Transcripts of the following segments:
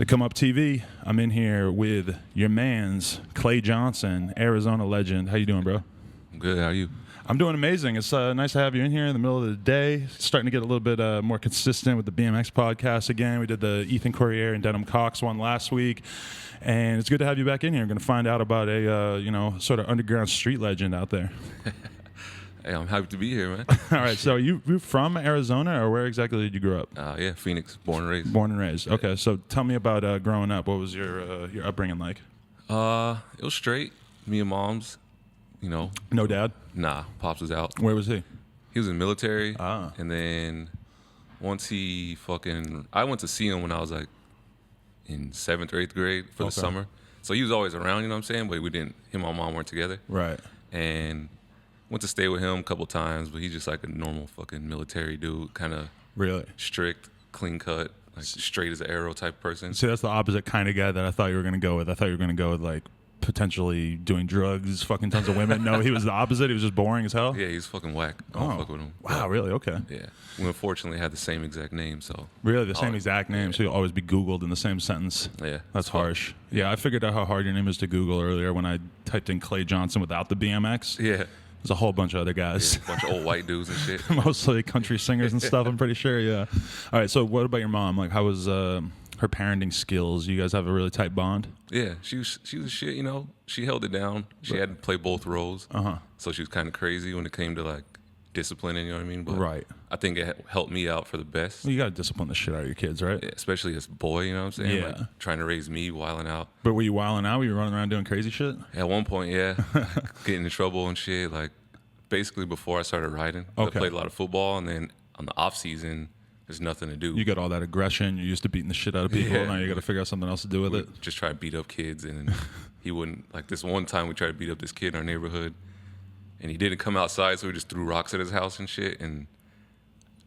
To Come Up TV, I'm in here with your man's Klay Johnson, Arizona legend. How you doing, bro? I'm good. How are you? I'm doing amazing. It's nice to have you in here in the middle of the day. Starting to get a little bit more consistent with the BMX podcast again. We did the Ethan Courier and Denham Cox one last week, and it's good to have you back in here. I'm going to find out about a sort of underground street legend out there. Hey, I'm happy to be here, man. All right, so you're from Arizona, or where exactly did you grow up? Yeah, Phoenix, born and raised. Born and raised. Okay, so tell me about growing up. What was your upbringing like? It was straight. Me and mom's, No dad? Nah, pops was out. Where was he? He was in the military. Ah. And then once I went to see him when I was like in 7th or 8th grade for the summer. So he was always around, you know what I'm saying? But him and my mom weren't together. Right. And went to stay with him a couple times, but he's just like a normal fucking military dude, kind of Really? strict, clean cut, like straight as an arrow type person. See, that's the opposite kind of guy that I thought you were going to go with. I thought you were going to go with, like, potentially doing drugs, fucking tons of women. No, he was the opposite. He was just boring as hell? Yeah, he's fucking whack. I don't fuck with him. Wow, really? Okay. Yeah. We unfortunately had the same exact name, so. Really? The same exact name? So you'll always be Googled in the same sentence? Yeah. That's harsh. Yeah, I figured out how hard your name is to Google earlier when I typed in Klay Johnson without the BMX. Yeah. There's a whole bunch of other guys. Yeah, a bunch of old white dudes and shit. Mostly country singers and stuff, I'm pretty sure, yeah. All right, so what about your mom? Like, how was her parenting skills? You guys have a really tight bond? Yeah, she was shit, She held it down. She had to play both roles. Uh-huh. So she was kind of crazy when it came to, like, disciplining, you know what I mean? But right. I think it helped me out for the best. Well, you got to discipline the shit out of your kids, right? Yeah, especially as a boy, you know what I'm saying? Yeah. Like, trying to raise me, wilding out. But were you wilding out? Were you running around doing crazy shit? At one point, yeah. Getting in trouble and shit, like, basically before I started riding. Okay. I played a lot of football, and then on the off season, there's nothing to do. You got all that aggression. You're used to beating the shit out of people. Yeah. Now you got to figure out something else to do with it. Just try to beat up kids, and he wouldn't. Like this one time, we tried to beat up this kid in our neighborhood, and he didn't come outside, so we just threw rocks at his house and shit, and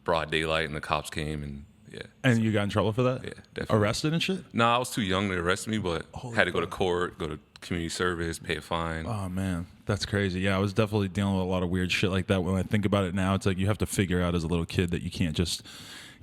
broad daylight, and the cops came, and yeah. And you got in trouble for that? Yeah, definitely. Arrested and shit? Nah, I was too young to arrest me, but Holy had to go to fuck. court, go to community service, pay a fine. Oh, man. That's crazy. Yeah, I was definitely dealing with a lot of weird shit like that. When I think about it now, it's like you have to figure out as a little kid that you can't just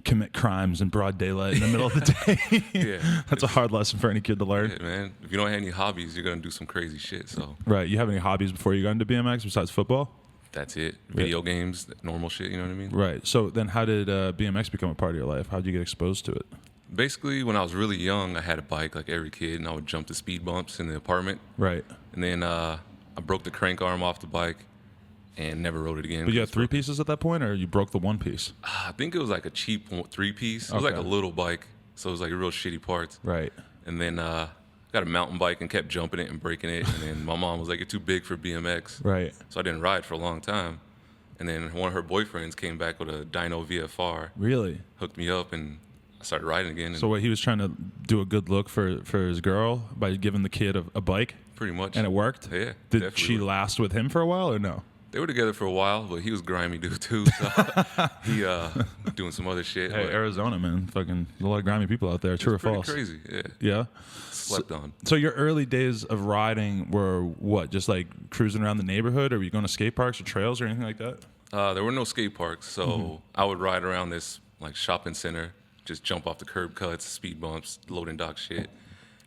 commit crimes in broad daylight in the middle of the day. Yeah. That's a hard lesson for any kid to learn. Yeah, man. If you don't have any hobbies, you're gonna do some crazy shit. So Right. You have any hobbies before you got into BMX besides football? that's it. Video games, normal shit. You know what I mean? Right. So then how did BMX become a part of your life? How did you get exposed to it? Basically, when I was really young, I had a bike like every kid, and I would jump the speed bumps in the apartment. Right. And then I broke the crank arm off the bike and never rode it again. But you had 3 pieces at that point, or you broke the 1 piece? I think it was like a cheap 3-piece. It was like a little bike, so it was like real shitty parts. Right. And then got a mountain bike and kept jumping it and breaking it. And then my mom was like, "You're too big for BMX." Right. So I didn't ride for a long time. And then one of her boyfriends came back with a dyno VFR, Really? hooked me up, and I started riding again. And So what, he was trying to do a good look for his girl by giving the kid a bike? pretty much. And it worked? Yeah. Did definitely she worked. last with him for a while or no? They were together for a while, but he was grimy dude too. So he doing some other shit. Hey, but Arizona, man. Fucking a lot of grimy people out there. True or pretty false? crazy. Yeah. Yeah? Slept on. So your early days of riding were what? Just like cruising around the neighborhood, or were you going to skate parks or trails or anything like that? There were no skate parks, so I would ride around this like shopping center, just jump off the curb cuts, speed bumps, loading dock shit.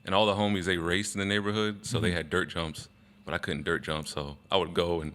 And all the homies, they raced in the neighborhood, so they had dirt jumps, but I couldn't dirt jump, so I would go and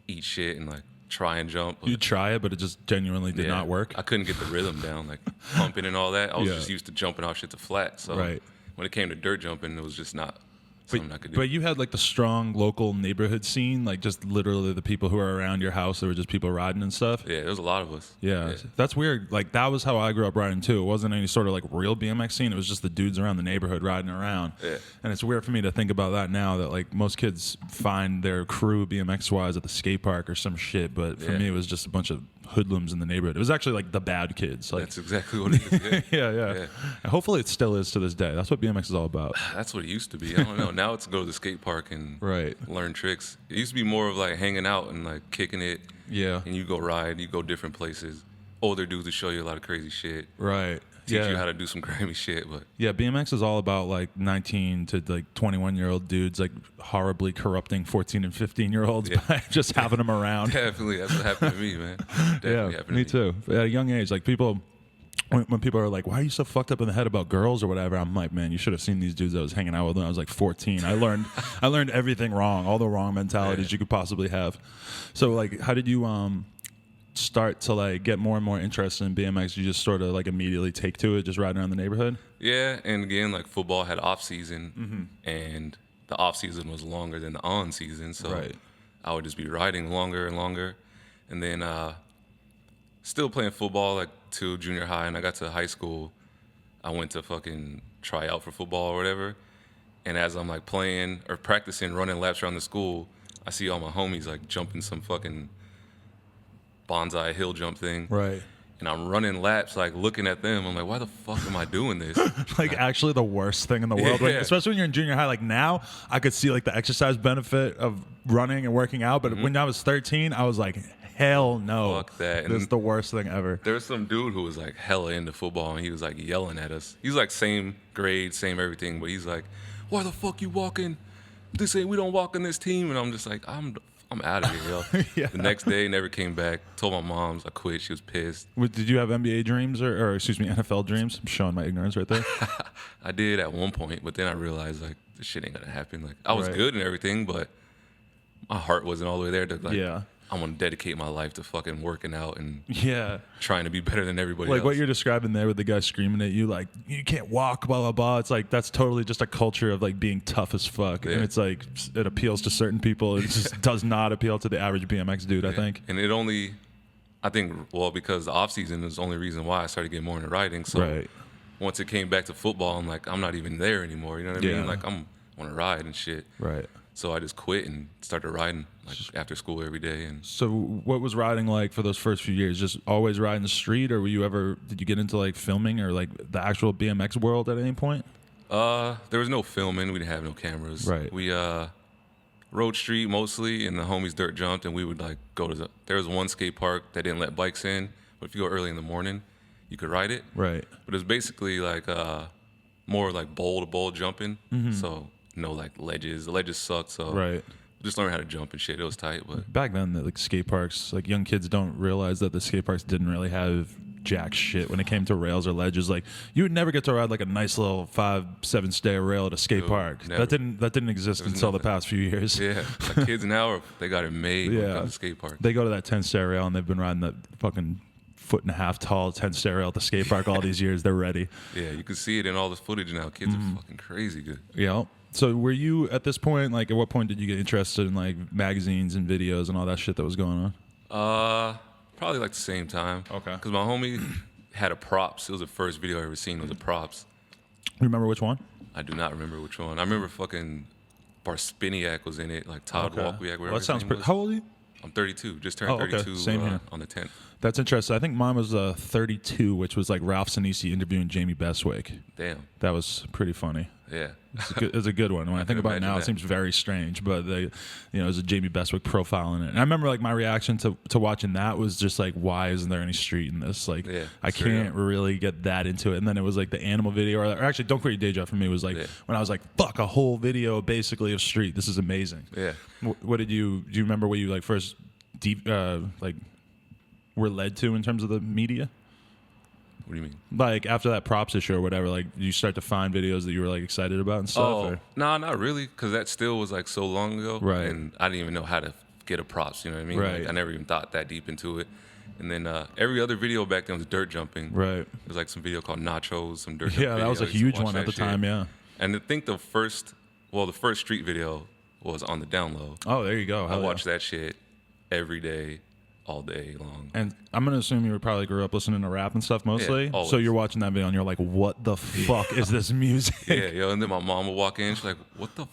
eat shit and like try and jump. But You try it, but it just genuinely did not work. I couldn't get the rhythm down, like pumping and all that. I was Yeah. just used to jumping off shit to flat, so Right. when it came to dirt jumping, it was just not something I could do. But you had like the strong local neighborhood scene, like just literally the people who were around your house. There were just people riding and stuff. Yeah, there was a lot of us. Yeah, that's weird. Like that was how I grew up riding too. It wasn't any sort of like real BMX scene. It was just the dudes around the neighborhood riding around. Yeah. And it's weird for me to think about that now. That like most kids find their crew BMX wise at the skate park or some shit. But for Yeah. me, it was just a bunch of hoodlums in the neighborhood. It was actually like the bad kids. Like That's exactly what it is. Yeah. yeah. And hopefully it still is to this day. That's what BMX is all about. That's what it used to be. I don't know. Now it's go to the skate park and Right. learn tricks. It used to be more of like hanging out and like kicking it. Yeah. And you go ride, you go different places. Older dudes will show you a lot of crazy shit. Right. Teach you how to do some grimy shit. But Yeah, BMX is all about like 19 to like 21-year-old dudes like horribly corrupting 14 and 15-year-olds by just having them around. definitely, that's what happened to me, man. Definitely Yeah, happened me to me. too. At a young age, like people when people are like, why are you so fucked up in the head about girls or whatever? I'm like, man, you should have seen these dudes I was hanging out with when I was like 14. I learned everything wrong, all the wrong mentalities you could possibly have. So like, how did you start to like get more and more interested in BMX? You just sort of like immediately take to it, just riding around the neighborhood? Yeah, and again, like football had off season, and the off season was longer than the on season, so I would just be riding longer and longer, and then still playing football like till junior high, and I got to high school. I went to fucking try out for football or whatever, and as I'm like playing or practicing running laps around the school, I see all my homies like jumping some fucking bonsai hill jump thing. Right. And I'm running laps, like looking at them. I'm like, why the fuck am I doing this? Like actually the worst thing in the world. Yeah. Especially when you're in junior high. Like now, I could see like the exercise benefit of running and working out. But when I was 13, I was like, hell no. Fuck that. This is the worst thing ever. There was some dude who was like hella into football, and he was like yelling at us. He's like same grade, same everything, but he's like, why the fuck you walking? We don't walk in this team. And I'm just like, I'm out of here, yo. The next day, never came back. Told my moms I quit. She was pissed. Did you have NBA dreams or excuse me, NFL dreams? I'm showing my ignorance right there. I did at one point, but then I realized like this shit ain't gonna happen. Like I was good and everything, but my heart wasn't all the way there. To, like, I want to dedicate my life to fucking working out and trying to be better than everybody else. Like what you're describing there with the guy screaming at you, like, you can't walk, blah, blah, blah. It's like, that's totally just a culture of like being tough as fuck. Yeah. And it's like, it appeals to certain people. It just does not appeal to the average BMX dude, I think. And it only, I think, well, because the off season is the only reason why I started getting more into riding. So once it came back to football, I'm like, I'm not even there anymore. You know what I mean? Like, I want to ride and shit. Right. So I just quit and started riding like after school every day. And so what was riding like for those first few years? Just always riding the street, or did you get into like filming or like the actual BMX world at any point? There was no filming. We didn't have no cameras. Right. We rode street mostly, and the homies dirt jumped, and we would like go to there was one skate park that didn't let bikes in, but if you go early in the morning, you could ride it. Right. But it was basically like more like bowl to bowl jumping. So no like ledges. The ledges sucked, so just learn how to jump and shit. It was tight, but back then, like skate parks, like young kids don't realize that the skate parks didn't really have jack shit when it came to rails or ledges. Like you would never get to ride like a nice little 5-7 stair rail at a skate park. Never. That didn't exist until the past few years. Yeah, like kids now they got it made when it comes to skate park. They go to that 10 stair rail and they've been riding that fucking 1.5 foot tall 10 stair rail at the skate park all these years. They're ready. Yeah, you can see it in all this footage now. Kids are fucking crazy good. Yeah. So were you at this point, like at what point did you get interested in like magazines and videos and all that shit that was going on? Probably like the same time. Okay. Because my homie had a props. It was the first video I ever seen. It was a props. You remember which one? I do not remember which one. I remember fucking Barspiniak was in it, like Todd Walkwiak. Well, that sounds pretty. How old are you? I'm 32. Just turned 32 Same here. On the 10th. That's interesting. I think mine was 32, which was like Ralph Sinisi interviewing Jamie Bestwick. Damn. That was pretty funny. Yeah. It's a good one. When I think about it now, it seems very strange, but there's a Jamie Bestwick profile in it. And I remember like my reaction to watching that was just like, why isn't there any street in this? Like, I can't really get that into it. And then it was like the animal video, or actually, Don't Quit Your Day Job for me was like when I was like, fuck, a whole video basically of street. This is amazing. Yeah. What do you remember what you like first were led to in terms of the media? What do you mean? Like after that props issue or whatever, like you start to find videos that you were like excited about and stuff? Oh, no, not really, because that still was like so long ago. Right. And I didn't even know how to get a props, you know what I mean? Right. Like, I never even thought that deep into it. And then every other video back then was dirt jumping. Right. There was like some video called Nachos, some dirt jumping. Yeah, that was a huge one at the time, yeah. And I think the first street video was on the down low. Oh, there you go. I watched that shit every day, all day long. And I'm going to assume you probably grew up listening to rap and stuff mostly. Yeah, so you're watching that video and you're like, what the fuck is this music? Yeah, yo. And then my mom would walk in. She's like, what the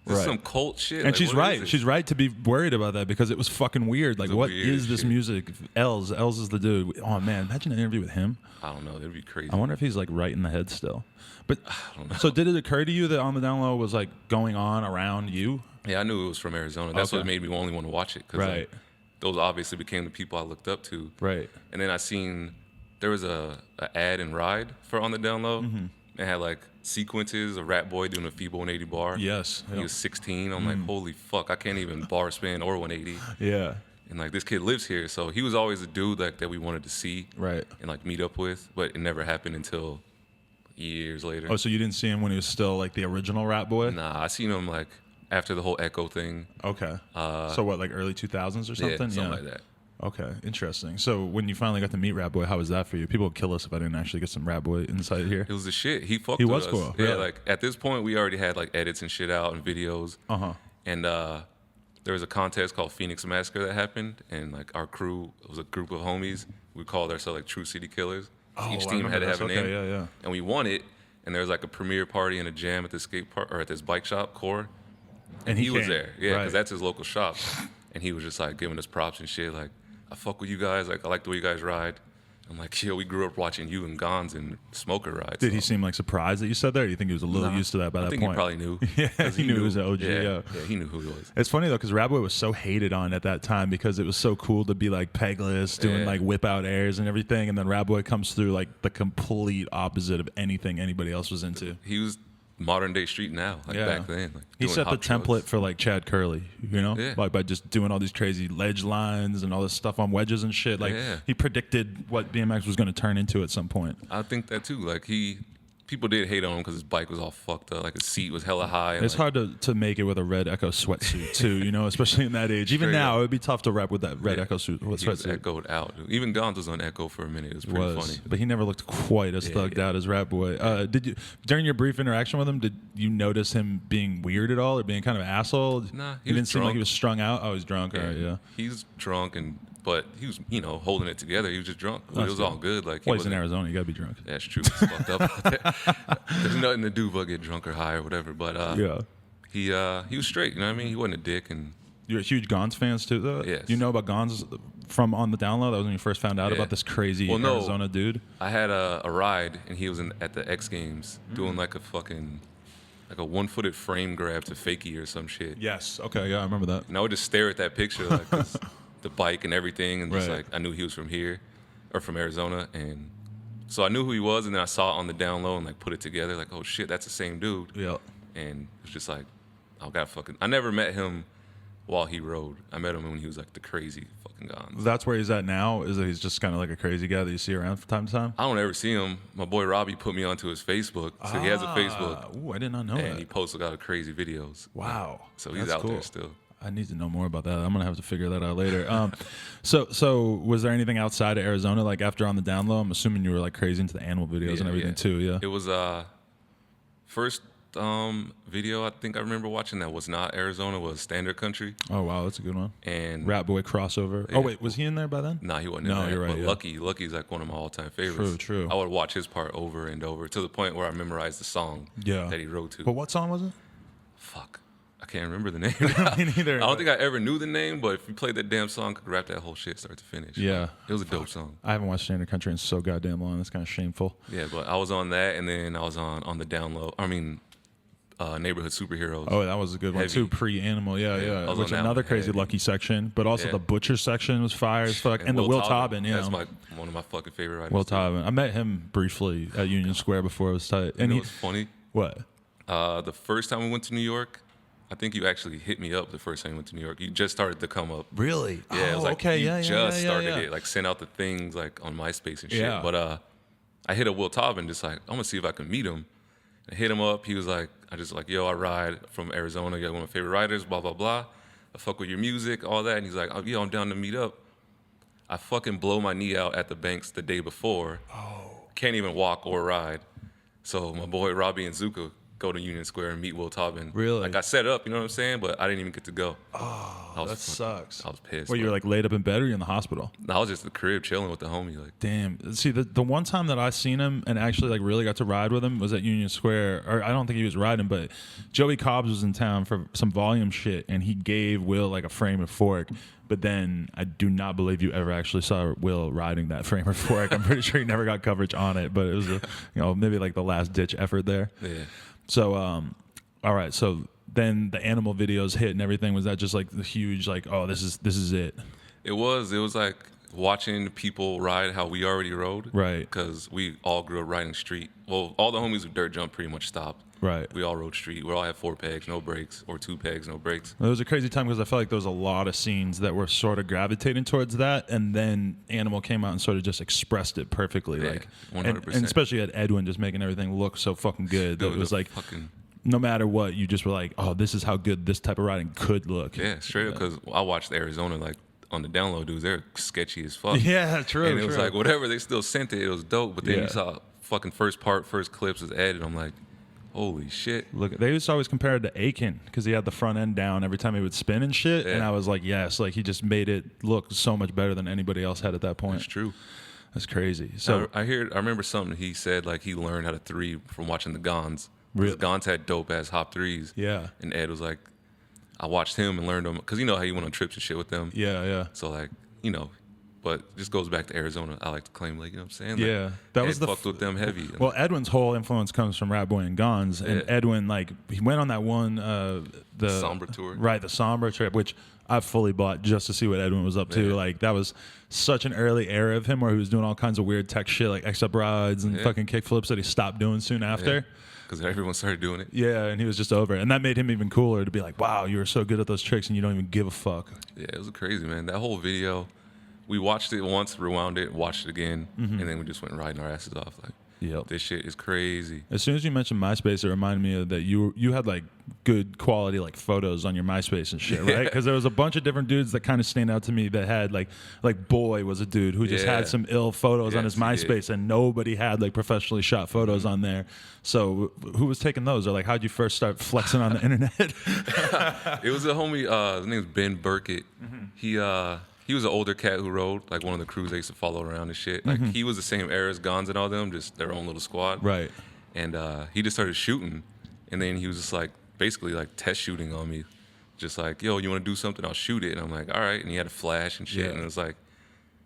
This is some cult shit. And like, she's right. She's right to be worried about that because it was fucking weird. Like, what is this music? Els is the dude. Oh, man. Imagine an interview with him. I don't know. That'd be crazy. I wonder if he's, like, right in the head still. But I don't know. So did it occur to you that On the Down Low was, like, going on around you? Yeah, I knew it was from Arizona. That's what made me only want to watch it. Cause, like, those obviously became the people I looked up to. Right. And then I seen there was a ad and ride for On the Down Low. Mm-hmm. It had, like, sequences of Rat Boy doing a feeble 180 bar. Yes. He was 16. I'm like, holy fuck, I can't even bar spin or 180. Yeah. And like this kid lives here, so he was always a dude like that we wanted to see, Right. and like meet up with, but it never happened until years later. Oh, so you didn't see him when he was still like the original Rat Boy? Nah, I seen him like after the whole Echo thing. Okay. So what, like early 2000s or something? Yeah, something like that. Okay, interesting. So when you finally got to meet Rat Boy, how was that for you? People would kill us if I didn't actually get some Rat Boy insight here. It was the shit. He fucked He with was us. cool. Yeah, Really? like at this point we already had like edits and shit out and videos. And there was a contest called Phoenix Massacre that happened, and like our crew was a group of homies. We called ourselves like True City Killers. Oh, Each I team had to remember have a this. name. Okay, yeah. And we won it. And there was like a premiere party and a jam at this skate park or at this bike shop, Core. And he was came. there, yeah, because Right. that's his local shop. And he was just like giving us props and shit. Like, I fuck with you guys. Like, I like the way you guys ride. I'm like, yo, we grew up watching you and Gons and Smoker ride. Did he seem like surprised that you said that, or do you think he was a little used to that by I that think point? he probably knew. Yeah, 'Cause he knew he was an OG. Yeah. he knew who he was. It's funny though, because Rat Boy was so hated on at that time because it was so cool to be like pegless, doing Yeah. like whip out airs and everything, and then Rat Boy comes through like the complete opposite of anything anybody else was into. He was modern day street now, like back then. Like, He doing set the hot trucks. template for like Chad Curley, you know, Yeah. like by just doing all these crazy ledge lines and all this stuff on wedges and shit. Like Yeah. he predicted what BMX was going to turn into at some point. I think that too. Like people did hate on him because his bike was all fucked up. Like his seat was hella high. And It's like, hard to make it with a red Echo sweatsuit too, you know, especially in that age. Even Straight now, up. it would be tough to rep with that red Yeah. Echo suit, he was sweatsuit. echoed out. Even Gons was on Echo for a minute. It was pretty funny. But he never looked quite as thugged out as Rat Boy. Did you, during your brief interaction with him, did you notice him being weird at all or being kind of an asshole? Nah, he he was didn't seem like drunk. he was strung out. Oh, he's drunk. All right, yeah. He's drunk but he was, holding it together. He was just drunk. But That's it was good. all good. Like Well, he's in Arizona. You gotta be drunk. That's true. It's fucked up. There's nothing to do but get drunk or high or whatever. But he was straight. You know what I mean? He wasn't a dick. And You're a huge Gons fans too, though. Yes. You know about Gons from on the download. That was when you first found out Yeah. about this crazy Well, no. Arizona dude. I had a ride, and he was at the X Games doing like a fucking like a one-footed frame grab to fakie or some shit. Yes. Okay. Yeah, I remember that. And I would just stare at that picture, like 'cause the bike and everything, and just Right. like I knew he was from here or from Arizona, and so I knew who he was, and then I saw it on the down low and like put it together, like oh shit, that's the same dude. Yeah. And it was just like, I never met him while he rode. I met him when he was like the crazy fucking Gons. That's where he's at now. Is that he's just kind of like a crazy guy that you see around from time to time? I don't ever see him. My boy Robbie put me onto his Facebook, so he has a Facebook, Ooh, I did not know and that. he posts a lot of crazy videos. Wow. So he's That's out cool. there still. I need to know more about that. I'm gonna have to figure that out later. So was there anything outside of Arizona, like after on the down low? I'm assuming you were like crazy into the animal videos and everything too. Yeah. It was first video I think I remember watching that was not Arizona, was Standard Country. Oh wow, that's a good one. And Rat Boy crossover. Yeah. Oh wait, was he in there by then? Nah, he wasn't No, in that. you're right, But yeah. Lucky's like one of my all-time favorites. True. I would watch his part over and over to the point where I memorized the song Yeah. that he wrote to. But what song was it? Fuck. I can't remember the name. Me neither. I don't think I ever knew the name, but if you played that damn song, I could rap that whole shit start to finish. Yeah. It was a dope song. I haven't watched Standard Country in so goddamn long. That's kind of shameful. Yeah, but I was on that, and then I was on the down low. Neighborhood Superheroes. Oh, that was a good one Heavy. too. Pre-animal, I yeah. was Which on that another one. crazy Heavy. Lucky section, but also Yeah. the Butcher section was fire as fuck, and the Will Tobin, yeah. That's one of my fucking favorite writers. Will too. Tobin. I met him briefly at Union Square before it was tight. You And know he, what's funny? what? The first time we went to New York, I think you actually hit me up the first time we went to New York. You just started to come up. Really? Yeah, it was like okay, you yeah, just started yeah. it, like sent out the things like on MySpace and shit. Yeah. But I hit up Will Tobin, just like I'm gonna see if I can meet him. I hit him up. He was like, yo, I ride from Arizona. You're one of my favorite riders. Blah blah blah. I fuck with your music, all that. And he's like, oh yeah, I'm down to meet up. I fucking blow my knee out at the banks the day before. Oh. Can't even walk or ride. So my boy Robbie and Zuka go to Union Square and meet Will Tobin. Really? Like I set up, you know what I'm saying? But I didn't even get to go. Oh, that sucks. I was pissed. Well, you were but- like laid up in bed or you in the hospital? I was just at the crib chilling with the homie. Like, Damn. See, the one time that I seen him and actually like really got to ride with him was at Union Square. Or I don't think he was riding, but Joey Cobbs was in town for some volume shit, and he gave Will like a frame and fork. But then I do not believe you ever actually saw Will riding that frame or fork. I'm pretty sure he never got coverage on it, but it was maybe like the last ditch effort there. yeah. So, all right. So then the animal videos hit and everything. Was that just like the huge like, oh, this is it? It was like watching people ride how we already rode. Right. Because we all grew up riding street. Well, all the homies who dirt jump pretty much stopped. Right. We all rode street. We all had 4 pegs, no brakes, or 2 pegs, no brakes. It was a crazy time because I felt like there was a lot of scenes that were sort of gravitating towards that, and then Animal came out and sort of just expressed it perfectly. Yeah, like 100%. And especially at Edwin just making everything look so fucking good. That Dude, it was like fucking... no matter what, you just were like, oh, this is how good this type of riding could look. Yeah, straight up, because I watched Arizona, like, on the download, dudes, they're sketchy as fuck. Yeah, true. And it was like, whatever, they still sent it. It was dope. But then Yeah. you saw fucking first clips was edited. I'm like, holy shit. Look, they used to always compare it to Aiken because he had the front end down every time he would spin and shit. Yeah. And I was like, yes, like he just made it look so much better than anybody else had at that point. That's true. That's crazy. So I remember something he said, like he learned how to 3 from watching the Gons. Really? Gons had dope ass hop 3s. yeah, And Ed was like, I watched him and learned them because you know how you went on trips and shit with them. yeah. So like, you know, but it just goes back to Arizona. I like to claim, like, you know what I'm saying? Like, Yeah, that was Ed the fucked with them heavy. Well, Edwin's whole influence comes from Rat Boy and Gons, and Yeah. Edwin, like, he went on that one the Sombra tour. right? The Sombra trip, which I fully bought just to see what Edwin was up to. Yeah. Like, that was such an early era of him where he was doing all kinds of weird tech shit, like X-up rides and Yeah. fucking kickflips that he stopped doing soon after. Because everyone started doing it. Yeah, and he was just over it. And that made him even cooler to be like, wow, you were so good at those tricks and you don't even give a fuck. Yeah, it was crazy, man. That whole video, we watched it once, rewound it, watched it again, and then we just went riding our asses off. Like, Yep. this shit is crazy. As soon as you mentioned MySpace, it reminded me of that you had like good quality like photos on your MySpace and shit, right? Because there was a bunch of different dudes that kind of stand out to me that had like Boy was a dude who just Yeah. had some ill photos on his Yes, he did. MySpace, and nobody had like professionally shot photos on there. So who was taking those, or like how'd you first start flexing on the internet? It was a homie, his name's Ben Burkett. He was an older cat who rode, like one of the crews I used to follow around and shit. Like he was the same era as Gons and all them, just their own little squad. Right. And he just started shooting, and then he was just like basically like test shooting on me, just like, yo, you want to do something? I'll shoot it. And I'm like, all right. And he had a flash and shit, Yeah. and it was like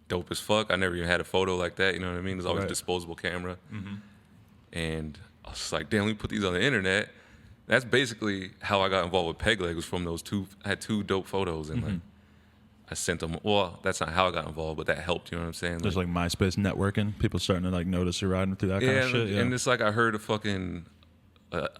dope as fuck. I never even had a photo like that. You know what I mean? It was always Right. a disposable camera, and I was just like, damn, let me put these on the internet. That's basically how I got involved with Peg Leg, was from those two. I had 2 dope photos, and like I sent them. Well, that's not how I got involved, but that helped. You know what I'm saying? There's like MySpace networking, people starting to like notice you're riding through that kind of shit. Yeah. And it's like I heard a fucking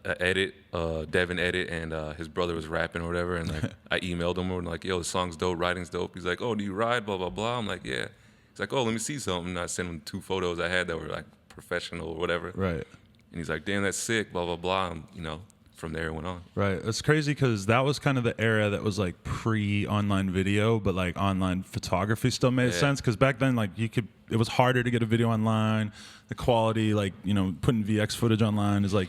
edit, Devin edit, and his brother was rapping or whatever, and like I emailed him and like, yo, the song's dope, writing's dope. He's like, oh, do you ride? Blah blah blah. I'm like, yeah. He's like, oh, let me see something. And I sent him 2 photos I had that were like professional or whatever. Right. And he's like, damn, that's sick. Blah blah blah. And, you know, from there it went on. Right. It's crazy because that was kind of the era that was like pre-online video, but like online photography still made Yeah. sense. Because back then, like it was harder to get a video online. The quality, like, you know, putting VX footage online is like,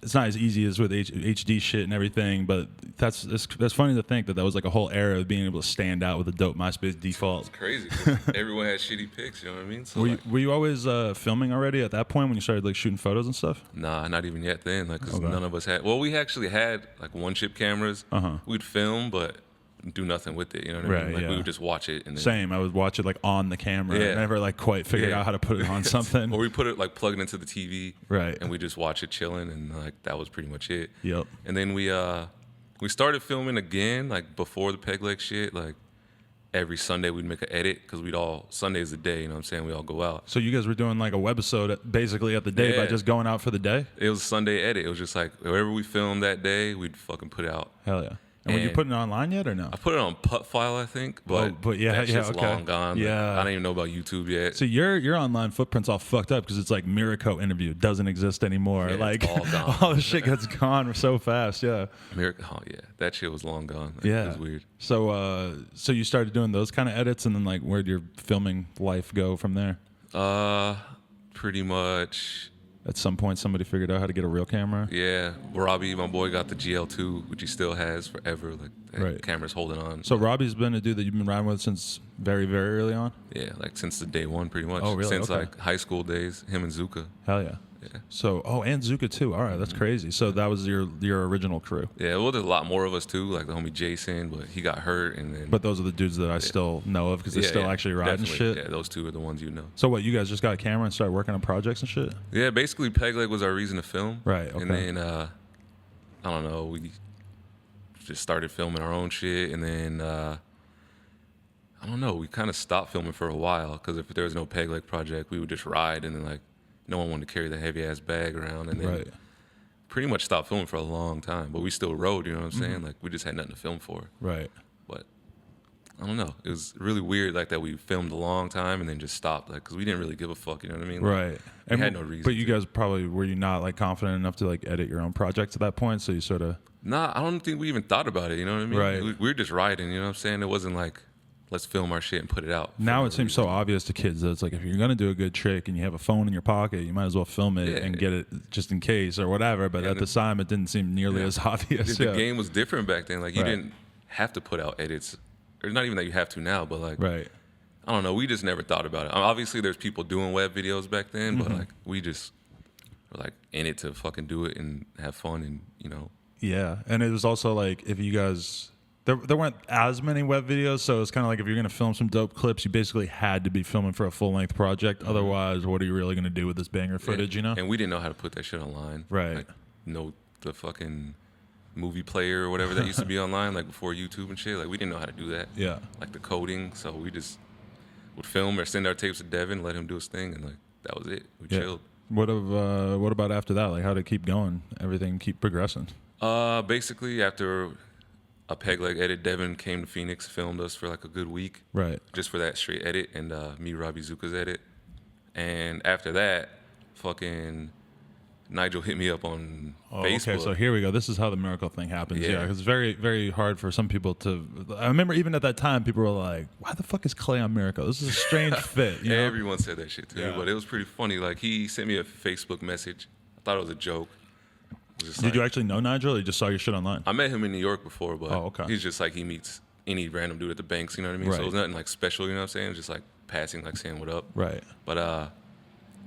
it's not as easy as with HD shit and everything. But that's funny to think that was like a whole era of being able to stand out with a dope MySpace default. It's crazy. 'Cause everyone had shitty pics. You know what I mean? So Were you always filming already at that point when you started like shooting photos and stuff? nah, not even yet then. Like, 'cause Okay. none of us had. Well, we actually had like 1-chip cameras. Uh-huh. We'd film, but do nothing with it. You know what I Right, mean? Like yeah. we would just watch it and then Same. I would watch it like on the camera. Yeah. I never like quite figured Yeah. out how to put it on something. Or we put it like plugged into the TV, Right. And we just watch it chilling, and like that was pretty much it. Yep. And then we started filming again, like before the Peg Leg shit. Like every Sunday we'd make an edit because Sunday's the day. You know what I'm saying? We all go out. So you guys were doing like a webisode basically at the day by Yeah. just going out for the day? It was Sunday edit. It was just like wherever we filmed that day, we'd fucking put out. Hell yeah. And were you And- putting it online yet or no? I put it on Put File, I think, but, Oh, but yeah, that yeah, shit's okay. long gone. Like, Yeah. I don't even know about YouTube yet. So your online footprint's all fucked up because it's like Mirraco interview doesn't exist anymore. Yeah, like it's all gone. all the shit gets gone so fast. Yeah. Oh yeah, that shit was long gone. Like, Yeah. it was weird. So you started doing those kind of edits, and then like where'd your filming life go from there? Pretty much. At some point, somebody figured out how to get a real camera. Yeah, Robbie, my boy, got the GL2, which he still has forever. Like that Right. camera's holding on. So Robbie's been a dude that you've been riding with since very, very early on. Yeah, like since the day one, pretty much. Oh, really? Since Okay. like high school days, him and Zuka. Hell yeah. Yeah. So and Zuka too. All right, that's crazy. So that was your original crew. Yeah, well, there's a lot more of us too, like the homie Jason, but he got hurt, and then. But those are the dudes that I still know of because they're yeah, still yeah, actually riding definitely. shit. Yeah, those 2 are the ones you know. So what? You guys just got a camera and started working on projects and shit? Yeah, basically Peg Leg was our reason to film. Right, okay. And then I don't know, we just started filming our own shit, and then I I don't know. We kind of stopped filming for a while because if there was no peg leg project, we would just ride, and then like no one wanted to carry the heavy ass bag around, and then pretty much stopped filming for a long time. But we still rode. You know what I'm saying? Like we just had nothing to film for. Right. But I don't know. It was really weird, like that we filmed a long time and then just stopped, like because we didn't really give a fuck. You know what I mean? Like, Right. We had no reason. But you guys probably were you not like confident enough to like edit your own projects at that point? So you sort of. Nah, I don't think we even thought about it. You know what I mean? Right. We were just riding. You know what I'm saying? It wasn't like let's film our shit and put it out. Now it seems so obvious to kids that it's like if you're gonna do a good trick and you have a phone in your pocket, you might as well film it and get it just in case or whatever. But at the time, it didn't seem nearly as obvious. The game was different back then. Like you didn't have to put out edits, or not even that you have to now. But like, I don't know. We just never thought about it. Obviously, there's people doing web videos back then, but like we just were like in it to fucking do it and have fun, and you know. Yeah, and it was also like if you guys. There weren't as many web videos, so it's kind of like if you're going to film some dope clips, you basically had to be filming for a full-length project. Otherwise, what are you really going to do with this banger footage, you know? And we didn't know how to put that shit online. Right. Like, the fucking movie player or whatever that used to be online, like before YouTube and shit. Like, we didn't know how to do that. Yeah. Like the coding, so we just would film or send our tapes to Devin, let him do his thing, and like that was it. We chilled. What about after that? Like, how did it keep going? Everything keep progressing? Basically, after a peg leg edit, Devin came to Phoenix, filmed us for like a good week. Right. Just for that straight edit, and me, Robbie, Zuka's edit. And after that, fucking Nigel hit me up on Facebook. Okay, so here we go. This is how the Mirraco thing happens. Yeah, 'cause it's very, very hard for some people to. I remember even at that time, people were like, "Why the fuck is Klay on Mirraco? This is a strange fit." You know? Everyone said that shit to me, but it was pretty funny. Like he sent me a Facebook message. I thought it was a joke. Did you actually know Nigel, or you just saw your shit online? I met him in New York before, but he's just like he meets any random dude at the banks, you know what I mean? Right. So it was nothing like special, you know what I'm saying? It was just like passing, like saying what up. Right. But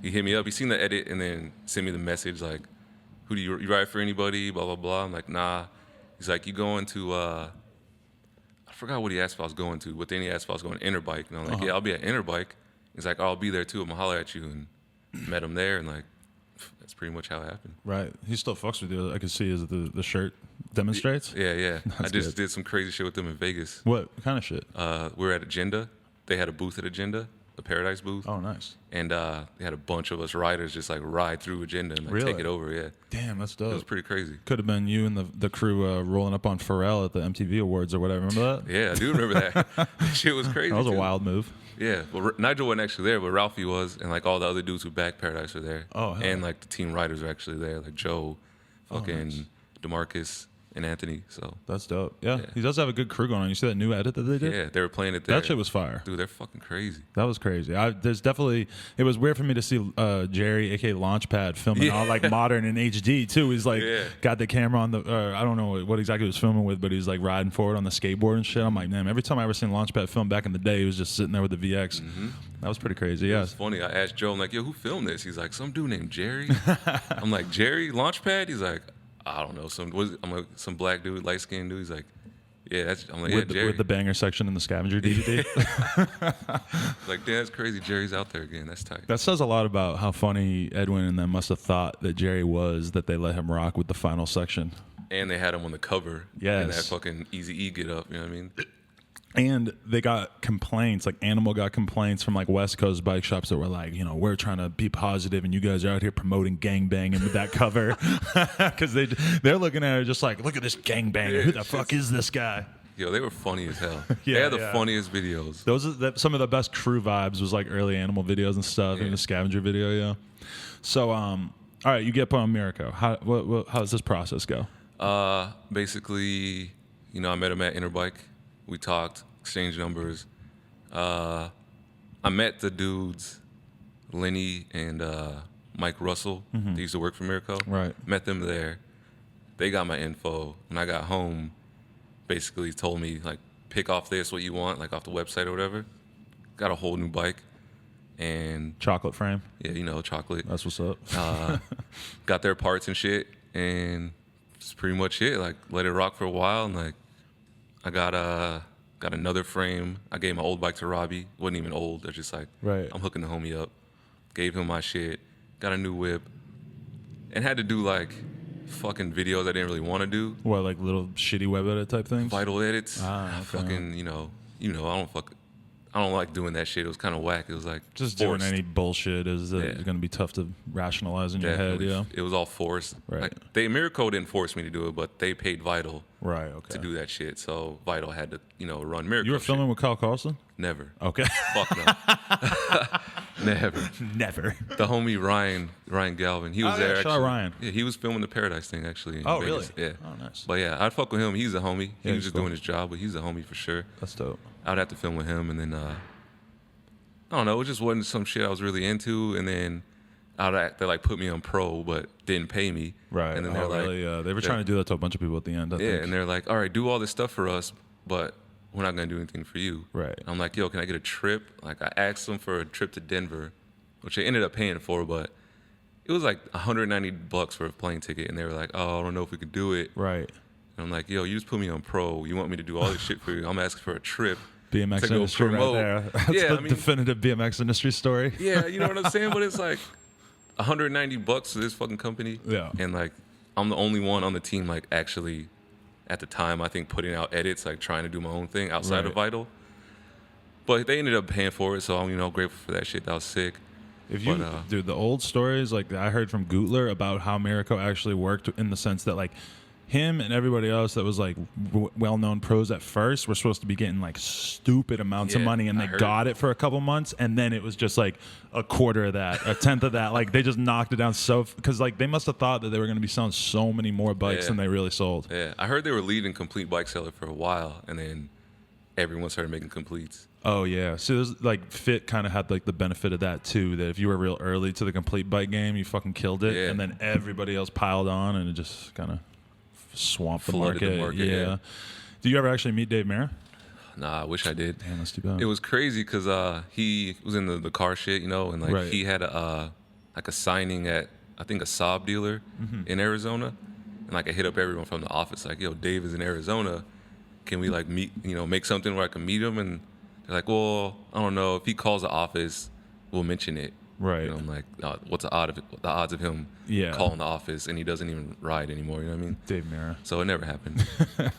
he hit me up, he seen the edit and then sent me the message like, who do you write for anybody, blah, blah, blah. I'm like, nah. He's like, you going to, I forgot what he asked if I was going to, but then he asked if I was going to Interbike. And I'm like, yeah, I'll be at Interbike. He's like, oh, I'll be there too, I'm gonna holler at you. And met him there and like, that's pretty much how it happened. Right. He still fucks with you. I can see as the shirt demonstrates. Yeah. I just did some crazy shit with them in Vegas. What kind of shit? We were at Agenda. They had a booth at Agenda, a Paradise booth. Oh, nice. And they had a bunch of us riders just like ride through Agenda and like take it over. Yeah. Damn, that's dope. It was pretty crazy. Could have been you and the crew rolling up on Pharrell at the MTV Awards or whatever. Remember that? Yeah, I do remember that. Shit was crazy. That was a wild move. Yeah, well, Nigel wasn't actually there, but Ralphie was, and like all the other dudes who backed Paradise were there. Oh, hell. And like the team riders were actually there, like Joe, fucking DeMarcus, and Anthony. So that's dope. Yeah, he does have a good crew going on. You see that new edit that they did? Yeah, they were playing it there. That shit was fire. Dude, they're fucking crazy. That was crazy. There's definitely. It was weird for me to see Jerry, aka Launchpad, filming all like modern and HD too. He's like got the camera on the. I don't know what exactly he was filming with, but he's like riding forward on the skateboard and shit. I'm like, man, every time I ever seen Launchpad film back in the day, he was just sitting there with the VX. That was pretty crazy. Yeah, it's funny. I asked Joe, I'm like, yo, who filmed this? He's like, some dude named Jerry. I'm like, Jerry Launchpad? He's like, I don't know, I'm like some black dude, light skinned dude. He's like, yeah, that's. I'm like, Jerry. With the banger section in the scavenger DVD. Like, damn, that's crazy. Jerry's out there again. That's tight. That says a lot about how funny Edwin and them must have thought that Jerry was that they let him rock with the final section. And they had him on the cover. Yes. And that fucking Easy E get up. You know what I mean? And they got complaints, like Animal got complaints from like West Coast bike shops that were like, you know, we're trying to be positive and you guys are out here promoting gangbanging with that cover. Because they're looking at it just like, look at this gangbanger. Who the fuck is this guy? Yo, they were funny as hell. They had the funniest videos. Those are some of the best crew vibes was like early Animal videos and stuff, and the scavenger video, yeah. So, all right, you get put on Mirraco. How does this process go? Basically, you know, I met him at Interbike. We talked, exchanged numbers. I met the dudes, Lenny and Mike Russell. They used to work for Mirraco. Right. Met them there. They got my info. When I got home, basically told me, like, pick off this, what you want, like off the website or whatever. Got a whole new bike. And chocolate frame. Yeah, you know, chocolate. That's what's up. Got their parts and shit. And that's pretty much it. Like, let it rock for a while. And, like, I got another frame. I gave my old bike to Robbie. It wasn't even old. They're just like, I'm hooking the homie up. Gave him my shit. Got a new whip. And had to do like fucking videos I didn't really want to do. What, like little shitty web edit type things? Vital edits. Okay. Fucking, you know, I don't fuck I don't like doing that shit. It was kind of whack. It was like Just forced. doing any bullshit is going to be tough to rationalize in your head. Yeah. It was all forced. Right. Like, Mirraco didn't force me to do it, but they paid Vital Right. Okay. to do that shit. So Vital had to, run Mirraco. You were filming shit. with Kyle Carlson? Never. Okay. Fuck no. Never. Never. The homie Ryan Galvin, he was there. Shout out Actually. Ryan. Yeah, he was filming the Paradise thing actually. In Oh, Vegas. really? Yeah. Oh, nice. But yeah, I'd fuck with him. He's a homie. He Yeah, was just doing his job, but he's a homie for sure. That's dope. I'd have to film with him, and then I don't know. It just wasn't some shit I was really into, and then they like put me on pro, but didn't pay me. Right. And then oh, they're like, really? They were trying to do that to a bunch of people at the end. I think. and they're like, all right, do all this stuff for us, but we're not gonna do anything for you. Right. And I'm like, yo, can I get a trip? Like, I asked them for a trip to Denver, which they ended up paying for, but it was like $190 for a plane ticket, and they were like, oh, I don't know if we could do it. Right. And I'm like, yo, you just put me on pro. You want me to do all this shit for you? I'm asking for a trip. BMX to go industry right promote. there. That's Yeah, the definitive BMX industry story. Yeah, you know what I'm saying? But it's like $190 to this fucking company. Yeah. And like, I'm the only one on the team, like, actually, at the time, I think, putting out edits, like, trying to do my own thing outside of Right. Vital. But they ended up paying for it, so I'm, grateful for that shit. That was sick. If you, dude, the old stories, like I heard from Gutler about how Mirraco actually worked in the sense that, like, him and everybody else that was like well-known pros at first were supposed to be getting like stupid amounts of Yeah, money, and I they heard. got it for a couple months, and then it was just like a quarter of that, a tenth of that. Like, they just knocked it down because like they must have thought that they were going to be selling so many more bikes Yeah. than they really sold. Yeah, I heard they were leading Complete Bike Seller for a while, and then everyone started making completes. Oh yeah, so there's like Fit kind of had like the benefit of that too. That if you were real early to the complete bike game, you fucking killed it, Yeah. and then everybody else piled on, and it just kind of swamped the Flooded market. the market, yeah. Did you ever actually meet Dave Mirra? Nah, I wish I did. Damn, that's too bad. It was crazy because he was in the car shit, and like Right. he had a signing at, I think, a Saab dealer in Arizona, and like I hit up everyone from the office like, yo, Dave is in Arizona, can we like meet, make something where I can meet him? And they're like, well, I don't know, if he calls the office, we'll mention it. Right. I'm like, what's the odds of him Yeah. calling the office and he doesn't even ride anymore? You know what I mean? Dave Mirra. So it never happened.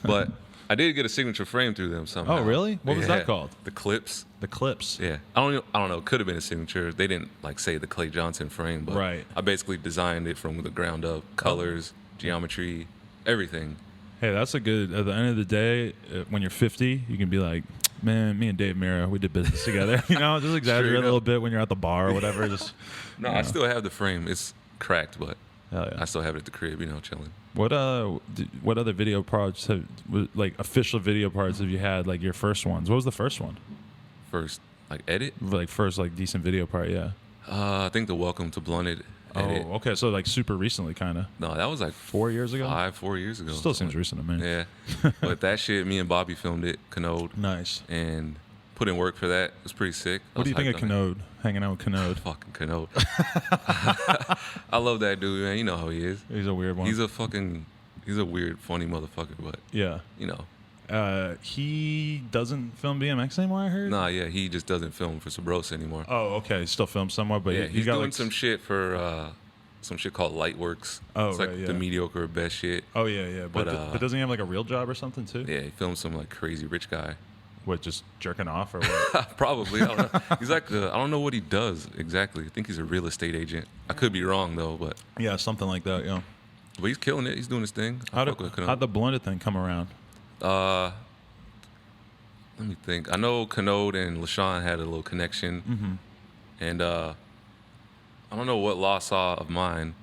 But I did get a signature frame through them somehow. Oh, really? What was that Yeah. called? The Clips. The Clips. Yeah, I don't know. It could have been a signature. They didn't like say the Klay Johnson frame, but Right. I basically designed it from the ground up, colors, geometry, everything. Hey, that's a good. At the end of the day, when you're 50, you can be like, man, me and Dave Mirra, we did business together. Just exaggerate Straight a up. little bit when you're at the bar or whatever. Just No, I still have the frame. It's cracked, but hell yeah. I still have it at the crib, chilling. What other video parts like official video parts have you had, like your first ones? What was the first one? First, like edit. Like first like decent video part, yeah. I think the Welcome to Blunted edit. Oh, okay, so like super recently, kind of No, that was like 4 years ago. 4 years ago. Still seems recent to me. Yeah, but that shit, me and Bobby filmed it, Canode, Nice. and put in work for that. It was pretty sick. What do you think of Canode? Hanging out with Canode? Fucking Canode. I love that dude, man. You know how he is. He's a weird one. He's a weird, funny motherfucker, but yeah. He doesn't film BMX anymore, I heard. Nah, yeah, he just doesn't film for Sabrosa anymore. Oh, okay. He still films somewhere, but Yeah, he he's got doing like some shit for some shit called Lightworks. Oh, it's like right, yeah. the mediocre best shit. Oh yeah, but But, doesn't he have like a real job or something too? Yeah, he films some like crazy rich guy. What, just jerking off or what? Probably, I don't know. He's like I don't know what he does exactly. I think he's a real estate agent. I could be wrong though, but Yeah, something like that. Yeah. he's killing it. He's doing his thing. I fuck with Canode. How'd the blended thing come around? Let me think. I know Canode and Lesean had a little connection, and I don't know what Law saw of mine.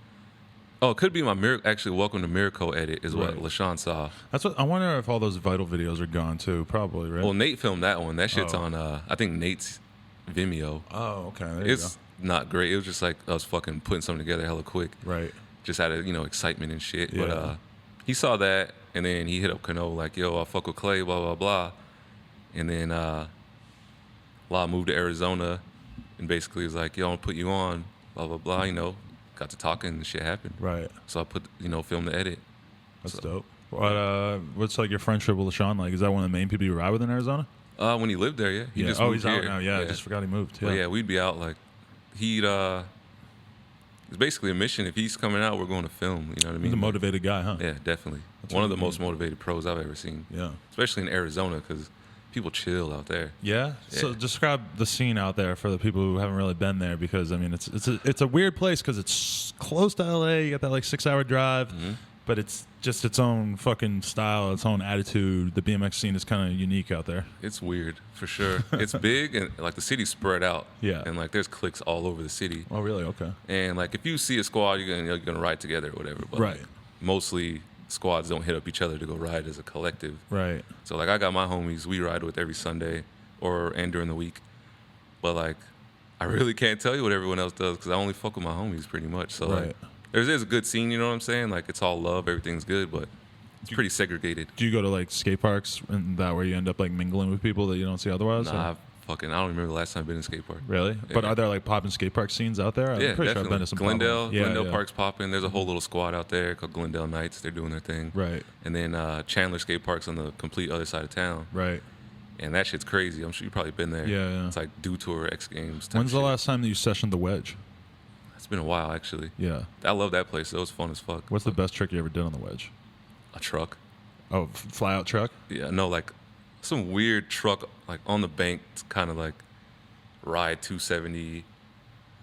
Oh, it could be my actually Welcome to Mirraco edit is what Right. Lesean saw. That's what I wonder if all those vital videos are gone too. Probably, right? Well, Nate filmed that one. That shit's Oh. on I think Nate's Vimeo. Oh, okay. There you It's not great. It was just like us fucking putting something together hella quick. go. Right. Just out of excitement and shit. Yeah. But he saw that, and then he hit up Kano like, "Yo, I fuck with Klay, blah blah blah," and then La moved to Arizona, and basically was like, "Yo, I'm gonna put you on, blah blah blah." Got to talking, and shit happened. Right. So I put filmed the edit. That's dope. What's like your friendship with LaShawn like? Is that one of the main people you ride with in Arizona? When he lived there, yeah. He just oh, moved he's here. out now. Yeah, I just forgot he moved. But yeah, we'd be out like he'd. It's basically a mission. If he's coming out, we're going to film. You know what I mean? He's a motivated guy, huh? Yeah, definitely. That's One of what the I most motivated pros I've ever seen. Yeah. Especially in Arizona, because people chill out there. Yeah? So describe the scene out there for the people who haven't really been there, because I mean it's a weird place because it's close to LA. You got that like 6-hour drive, but it's just its own fucking style, its own attitude. The BMX scene is kind of unique out there. It's weird for sure. It's big and like the city's spread out. Yeah. And like there's cliques all over the city. Oh really? Okay. And like if you see a squad, you're gonna ride together or whatever. But Right. like, mostly squads don't hit up each other to go ride as a collective. Right. So like I got my homies we ride with every Sunday and during the week. But like I really can't tell you what everyone else does because I only fuck with my homies pretty much. So Right. like there's a good scene, you know what I'm saying? Like it's all love, everything's good, but it's pretty segregated. Do you go to like skate parks and that where you end up like mingling with people that you don't see otherwise? Nah, I don't remember the last time I've been in a skate park. Really? Yeah. But are there like popping skate park scenes out there? I'm Yeah, pretty definitely. sure I've been to some Glendale yeah. Park's popping. There's a whole little squad out there called Glendale Knights. They're doing their thing. Right. And then Chandler Skate Park's on the complete other side of town. Right. And that shit's crazy. I'm sure you've probably been there. Yeah. It's like Dew Tour, X Games. Type When's the shit. last time that you sessioned the wedge? It's been a while, actually. Yeah. I love that place. It was fun as fuck. What's the best trick you ever did on the wedge? A truck. Oh, fly out truck? Yeah, no, like some weird truck, like on the bank, kind of like ride 270.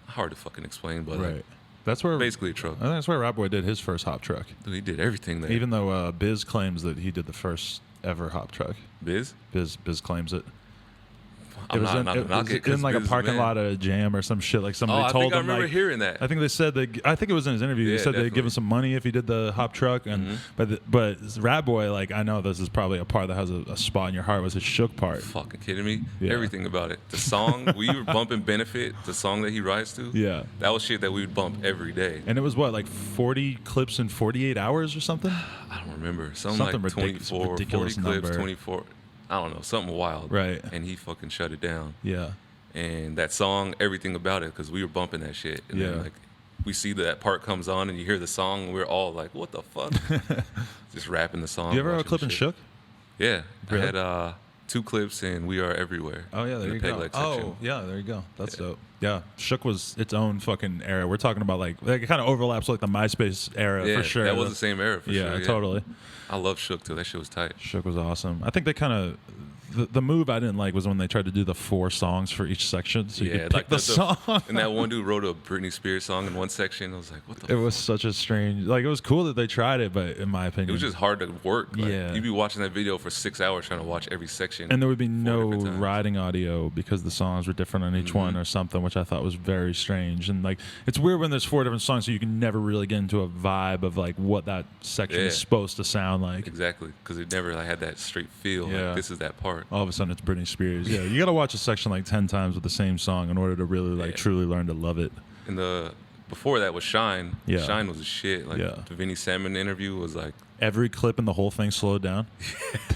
Hard to fucking explain, but Right. like, That's where basically a truck. I think that's where Rap Boy did his first hop truck. Dude, he did everything there. Even though Biz claims that he did the first ever hop truck. Biz? Biz claims it. I'm not it gonna knock was it 'cause in like a Biz is parking man. lot at a jam or some shit. Like somebody I told think I him. remember like, hearing that. I think they said that. I think it was in his interview. They Yeah, said they'd give definitely. him some money if he did the hop truck. And but Rat Boy, like I know this is probably a part that has a spot in your heart. Was his shook part? Fucking kidding me? Yeah. Everything about it. The song we were bumping Benefit, the song that he rides to. Yeah. That was shit that we would bump every day. And it was what, like 40 clips in 48 hours or something? I don't remember. Something Something like 24, ridiculous 40 clips, number. 24. I don't know, something wild. Right. And he fucking shut it down. Yeah. And that song, everything about it, because we were bumping that shit. And Yeah. then like we see that part comes on and you hear the song and we're all like, what the fuck? Just rapping the song. Do you ever have a watching clip the and shit. shook? Yeah. Really? I had 2 clips and We Are Everywhere. Oh yeah, in there the you peg go. leg section. Oh yeah, there you go. That's dope. Yeah, Shook was its own fucking era. We're talking about like it kind of overlaps with like the MySpace era Yeah, for sure. that was the same era for sure. Yeah, totally. I love Shook too. That shit was tight. Shook was awesome. I think they kind of the move I didn't like was when they tried to do the 4 songs for each section, so you could pick the song. And that one dude wrote a Britney Spears song in one section. I was like, what the It fuck? was such a strange. Like it was cool that they tried it, but in my opinion, It was just hard to work. Like, Yeah. You'd be watching that video for 6 hours trying to watch every section. and there would be 4 no different times. riding audio because the songs were different on each one or something, which I thought was very strange. And like it's weird when there's 4 different songs, so you can never really get into a vibe of like what that section is Yeah. supposed to sound like. Exactly, because it never like, had that straight feel. Yeah. Like, this is that part. All of a sudden, it's Britney Spears. Yeah, you got to watch a section like 10 times with the same song in order to really like Yeah. truly learn to love it. And before that was Shine. Yeah. Shine was a shit. Like Yeah. the Vinny Salmon interview was like Every clip in the whole thing slowed down.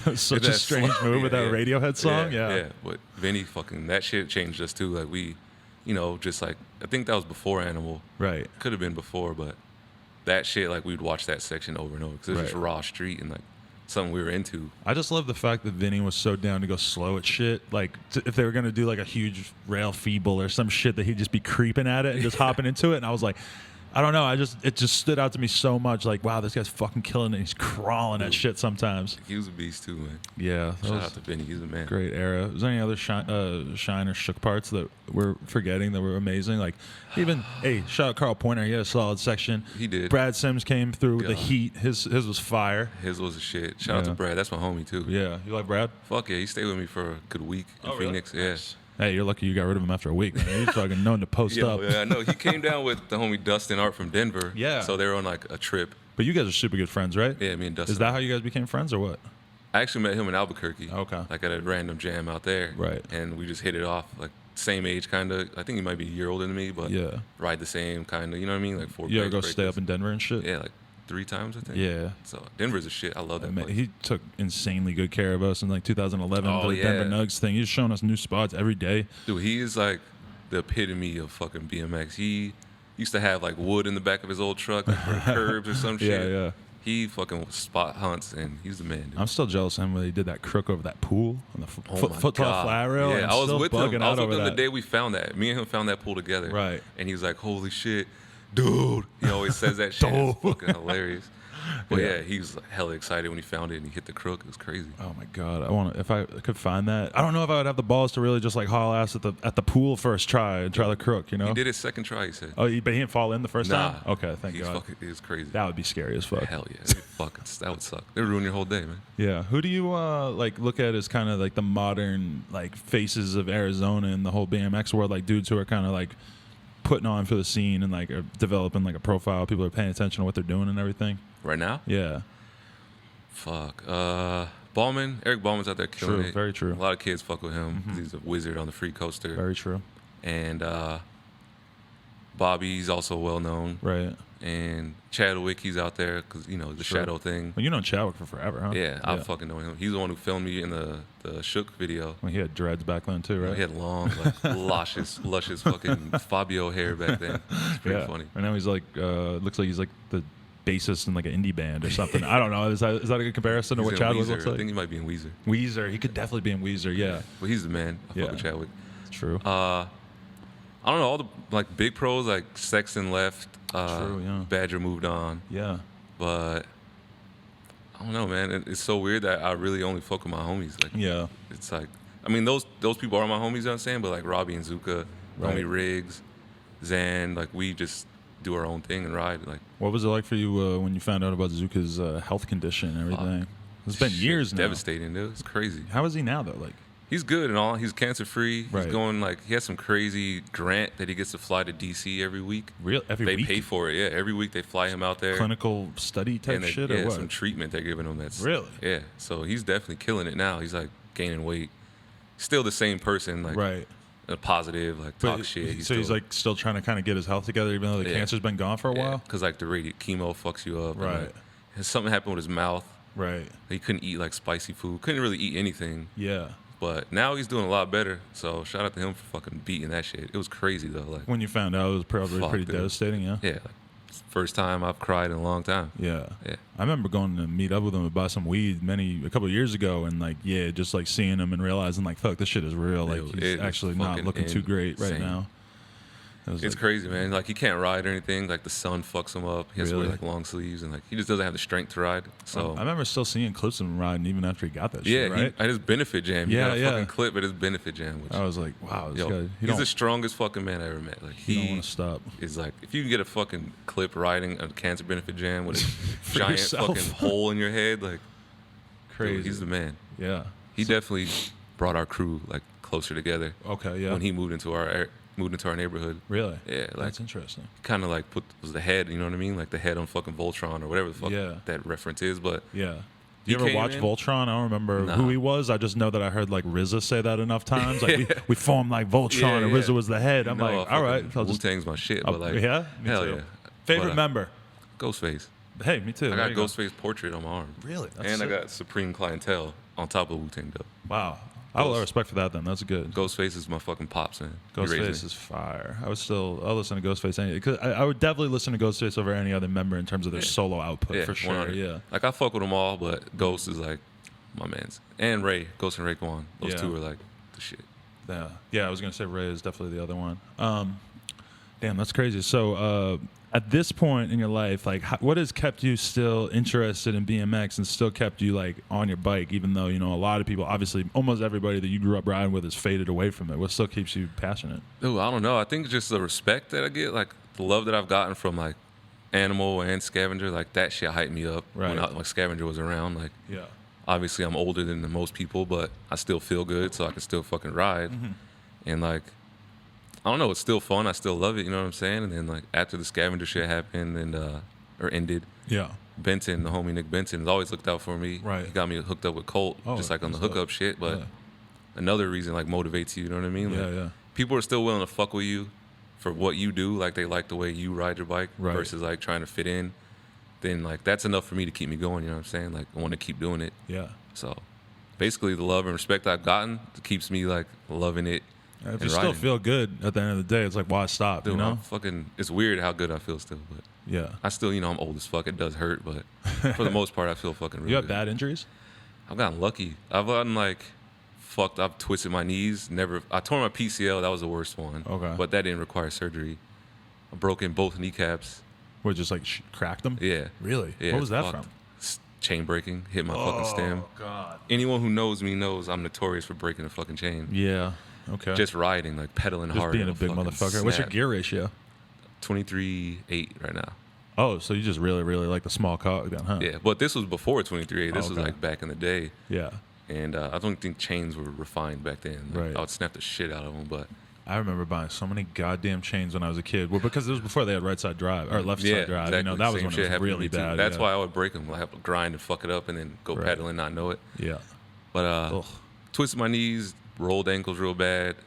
That was such a that strange song. move with that Yeah. Radiohead song. Yeah. But Vinny fucking that shit changed us too. Like we, just like I think that was before Animal. Right. Could have been before, but that shit like we'd watch that section over and over because it was just Right. raw street and like something we were into. I just love the fact that Vinny was so down to go slow at shit. Like, if they were going to do like a huge rail feeble or some shit, that he'd just be creeping at it and just hopping into it. And I was like, I don't know. It just stood out to me so much. Like, wow, this guy's fucking killing it. He's crawling at shit sometimes. He was a beast too, man. Yeah. That Shout was out to Vinny. He's a man. great era. Was there any other shine or shook parts that we're forgetting that were amazing? Like, even, hey, shout out Carl Pointer. He had a solid section. He did. Brad Sims came through with the God. heat. His was fire. His was a shit. Shout out Yeah. to Brad. That's my homie too. Yeah. You like Brad? Fuck yeah, he stayed with me for a good week in Phoenix. Yeah. Hey, you're lucky you got rid of him after a week, man. He's fucking known to post up. Yeah, I know. He came down with the homie Dustin Art from Denver. Yeah. So they were on like a trip. But you guys are super good friends, right? Yeah, me and Dustin. Is that how you guys became friends or what? I actually met him in Albuquerque. Okay. Like at a random jam out there. Right. And we just hit it off. Like same age kind of. I think he might be a year older than me, but Yeah. ride the same kind of. You know what I mean? Like 4 You ever go breaks. stay up in Denver and shit? Yeah, like 3 times I think. Yeah. So Denver's a shit. I love that Man, place. he took insanely good care of us in like 2011, Oh, the yeah. Denver Nugs thing. He's showing us new spots every day. Dude, he is like the epitome of fucking BMX. He used to have like wood in the back of his old truck like, for curbs or some shit. Yeah. He fucking spot hunts and he's the man, dude. I'm still jealous of him when he did that crook over that pool on the Oh my foot tall God. flat rail. Yeah, I'm I was still with bugging him. I out was with over him the that. day we found that. Me and him found that pool together. Right. And he was like, holy shit, dude. He always says that shit. It's fucking hilarious. But yeah, he was like, hella excited when he found it and he hit the crook. It was crazy. Oh my god, if I could find that. I don't know if I would have the balls to really just like haul ass at the pool first try and try the crook. You know, He did his second try, he said. Oh, but he didn't fall in the first Nah. time. Okay, thank He's God. fucking, it was crazy. That would be scary as fuck. Hell yeah. That would suck. They would ruin your whole day, man. Yeah. Who do you like look at as kind of like the modern like faces of Arizona and the whole BMX world, like dudes who are kind of like putting on for the scene and like are developing like a profile, people are paying attention to what they're doing and everything? Right now? Yeah. Fuck. Ballman. Eric Ballman's out there killing True, it. very true. A lot of kids fuck with him 'cause he's a wizard on the free coaster. Very true. And Bobby's also well known. Right. And Chadwick, he's out there because, you know, the Sure. shadow thing. Well, you know Chadwick for forever, huh? Yeah, I fucking know him. He's the one who filmed me in the Shook video. Well, he had dreads back then too, right? He had long, like, luscious fucking Fabio hair back then. It's pretty funny. And now he's like, looks like he's like the bassist in like an indie band or something. I don't know. Is that a good comparison to He's what in Chadwick Weezer. looks like? I think he might be in Weezer. Weezer. He could definitely be in Weezer. Yeah. But he's the man. I Yeah. fuck with Chadwick. It's true. I don't know, all the like big pros like Sexton left. True, yeah. Badger moved on. Yeah. But I don't know, man. It's so weird that I really only fuck with my homies. Like, Yeah. it's like, I mean, those people are my homies, you know what I'm saying? But like Robbie and Zuka, Right. homie Riggs, Zan, like we just do our own thing and ride. Like, What was it like for you when you found out about Zuka's health condition and everything? It's been shit, years now. devastating, dude. It's crazy. How is he now though? Like, He's good and all. He's cancer free. Right. He's going like he has some crazy grant that he gets to fly to DC every week. every They week? pay for it. Yeah, every week they fly him out there. Clinical study type and they, shit yeah, or what? some treatment they're giving him. That's Really? Yeah. So he's definitely killing it now. He's like gaining weight. Still the same person. Like Right. positive. Like talk shit. So he's like still trying to kind of get his health together, even though the Yeah. cancer's been gone for a while. Because like the chemo fucks you up. and, Right. like, something happened with his mouth. Right. He couldn't eat like spicy food. Couldn't really eat anything. Yeah. But now he's doing a lot better. So shout out to him for fucking beating that shit. It was crazy though. Like When you found out, it was probably Fuck, pretty dude. devastating. Yeah. yeah, like, first time I've cried in a long time. Yeah. Yeah. I remember going to meet up with him to buy some weed a couple of years ago, and like, yeah, just like seeing him and realizing like, fuck, this shit is real. Like, Dude, he's it is actually not fucking looking too great right insane. now. It was It's like, crazy, man. Like he can't ride or anything. Like the sun fucks him up. He has to Really? wear like long sleeves and like he just doesn't have the strength to ride. So I remember still seeing clips of him riding even after he got that yeah, shit, right? at his benefit jam. Yeah, He got a yeah. fucking clip at his benefit jam. Which, I was like, wow, this yo, guy, he's the strongest fucking man I ever met. Like he don't want to stop. is like if you can get a fucking clip riding a cancer benefit jam with a For giant yourself. fucking hole in your head, like Crazy. dude, he's the man. Yeah. He definitely brought our crew like closer together Okay, yeah. when he moved into our neighborhood. Really? Yeah, like That's interesting. kind of like was the head, you know what I mean? Like the head on fucking Voltron or whatever the fuck Yeah. that reference is. But Yeah. He You ever came watch in- Voltron? I don't remember Nah. who he was. I just know that I heard like RZA say that enough times. Like we formed like Voltron Yeah, and yeah. RZA was the head. I'm like, all right, I'll Wu just Tang's my shit, but like yeah, me hell too. yeah. Favorite But, member? Ghostface. Hey, me too. I There got you go. Ghostface portrait on my arm. Really? That's And I sick. got Supreme Clientele on top of Wu Tang though. Wow. I have a lot of Ghost. respect for that. Then that's good. Ghostface is my fucking pops, man. He raised me. Ghostface is fire. I'll listen to Ghostface anyway. Cause I would definitely listen to Ghostface over any other member in terms of their solo output for sure. 100. Yeah. Like I fuck with them all, but Ghost is like my man's. And Ray, Ghost and Ray Kwan. Those Yeah. two are like the shit. Yeah, I was gonna say Ray is definitely the other one. Damn, that's crazy. So, at this point in your life, like, what has kept you still interested in BMX and still kept you like on your bike, even though a lot of people, obviously, almost everybody that you grew up riding with, has faded away from it. What still keeps you passionate? Dude, I don't know. I think just the respect that I get, like the love that I've gotten from like Animal and Scavenger, like that shit hyped me up when Right. like Scavenger was around. Like Yeah. obviously I'm older than most people, but I still feel good, so I can still fucking ride. Mm-hmm. And like, I don't know, it's still fun. I still love it. You know what I'm saying? And then like after the Scavenger shit happened and or ended, Yeah. Benton, the homie Nick Benton, has always looked out for me. Right. He got me hooked up with Colt, Oh, just like on the that's dope. hookup shit. But Yeah. another reason like motivates you. You know what I mean? Like, Yeah, yeah. people are still willing to fuck with you for what you do. Like they like the way you ride your bike Right. versus like trying to fit in. Then like that's enough for me to keep me going. You know what I'm saying? Like I want to keep doing it. Yeah. So basically, the love and respect I've gotten keeps me like loving it. If and you still riding. feel good at the end of the day, it's like, why stop? Dude, you know? I'm fucking. It's weird how good I feel still, but Yeah. I still, I'm old as fuck. It does hurt, but for the most part, I feel fucking. Really You have good. bad injuries? I've gotten lucky. I've gotten like fucked. I've twisted my knees. Never. I tore my PCL. That was the worst one. Okay. But that didn't require surgery. I broken both kneecaps. Where it just like cracked them? Yeah. Really? Yeah, What was that fucked. from? Chain breaking. Hit my fucking stem. Oh, God. Anyone who knows me knows I'm notorious for breaking a fucking chain. Yeah. Okay. Just riding, like pedaling Just hard. being a it'll big fucking motherfucker. What's your snap. gear ratio? 23.8 right now. Oh, so you just really, really like the small cog then, huh? Yeah, but this was before 23.8. This was Okay. like back in the day. Yeah. And I don't think chains were refined back then. Like, Right. I would snap the shit out of them, but I remember buying so many goddamn chains when I was a kid. Well, because it was before they had right side drive or left yeah, side drive. exactly. You know, that was Same when shit it was happened to really me, too. bad. That's yeah. why I would break them. I have to grind and fuck it up and then go Right. pedal and not know it. Yeah. But Ugh. twisted my knees, rolled ankles real bad,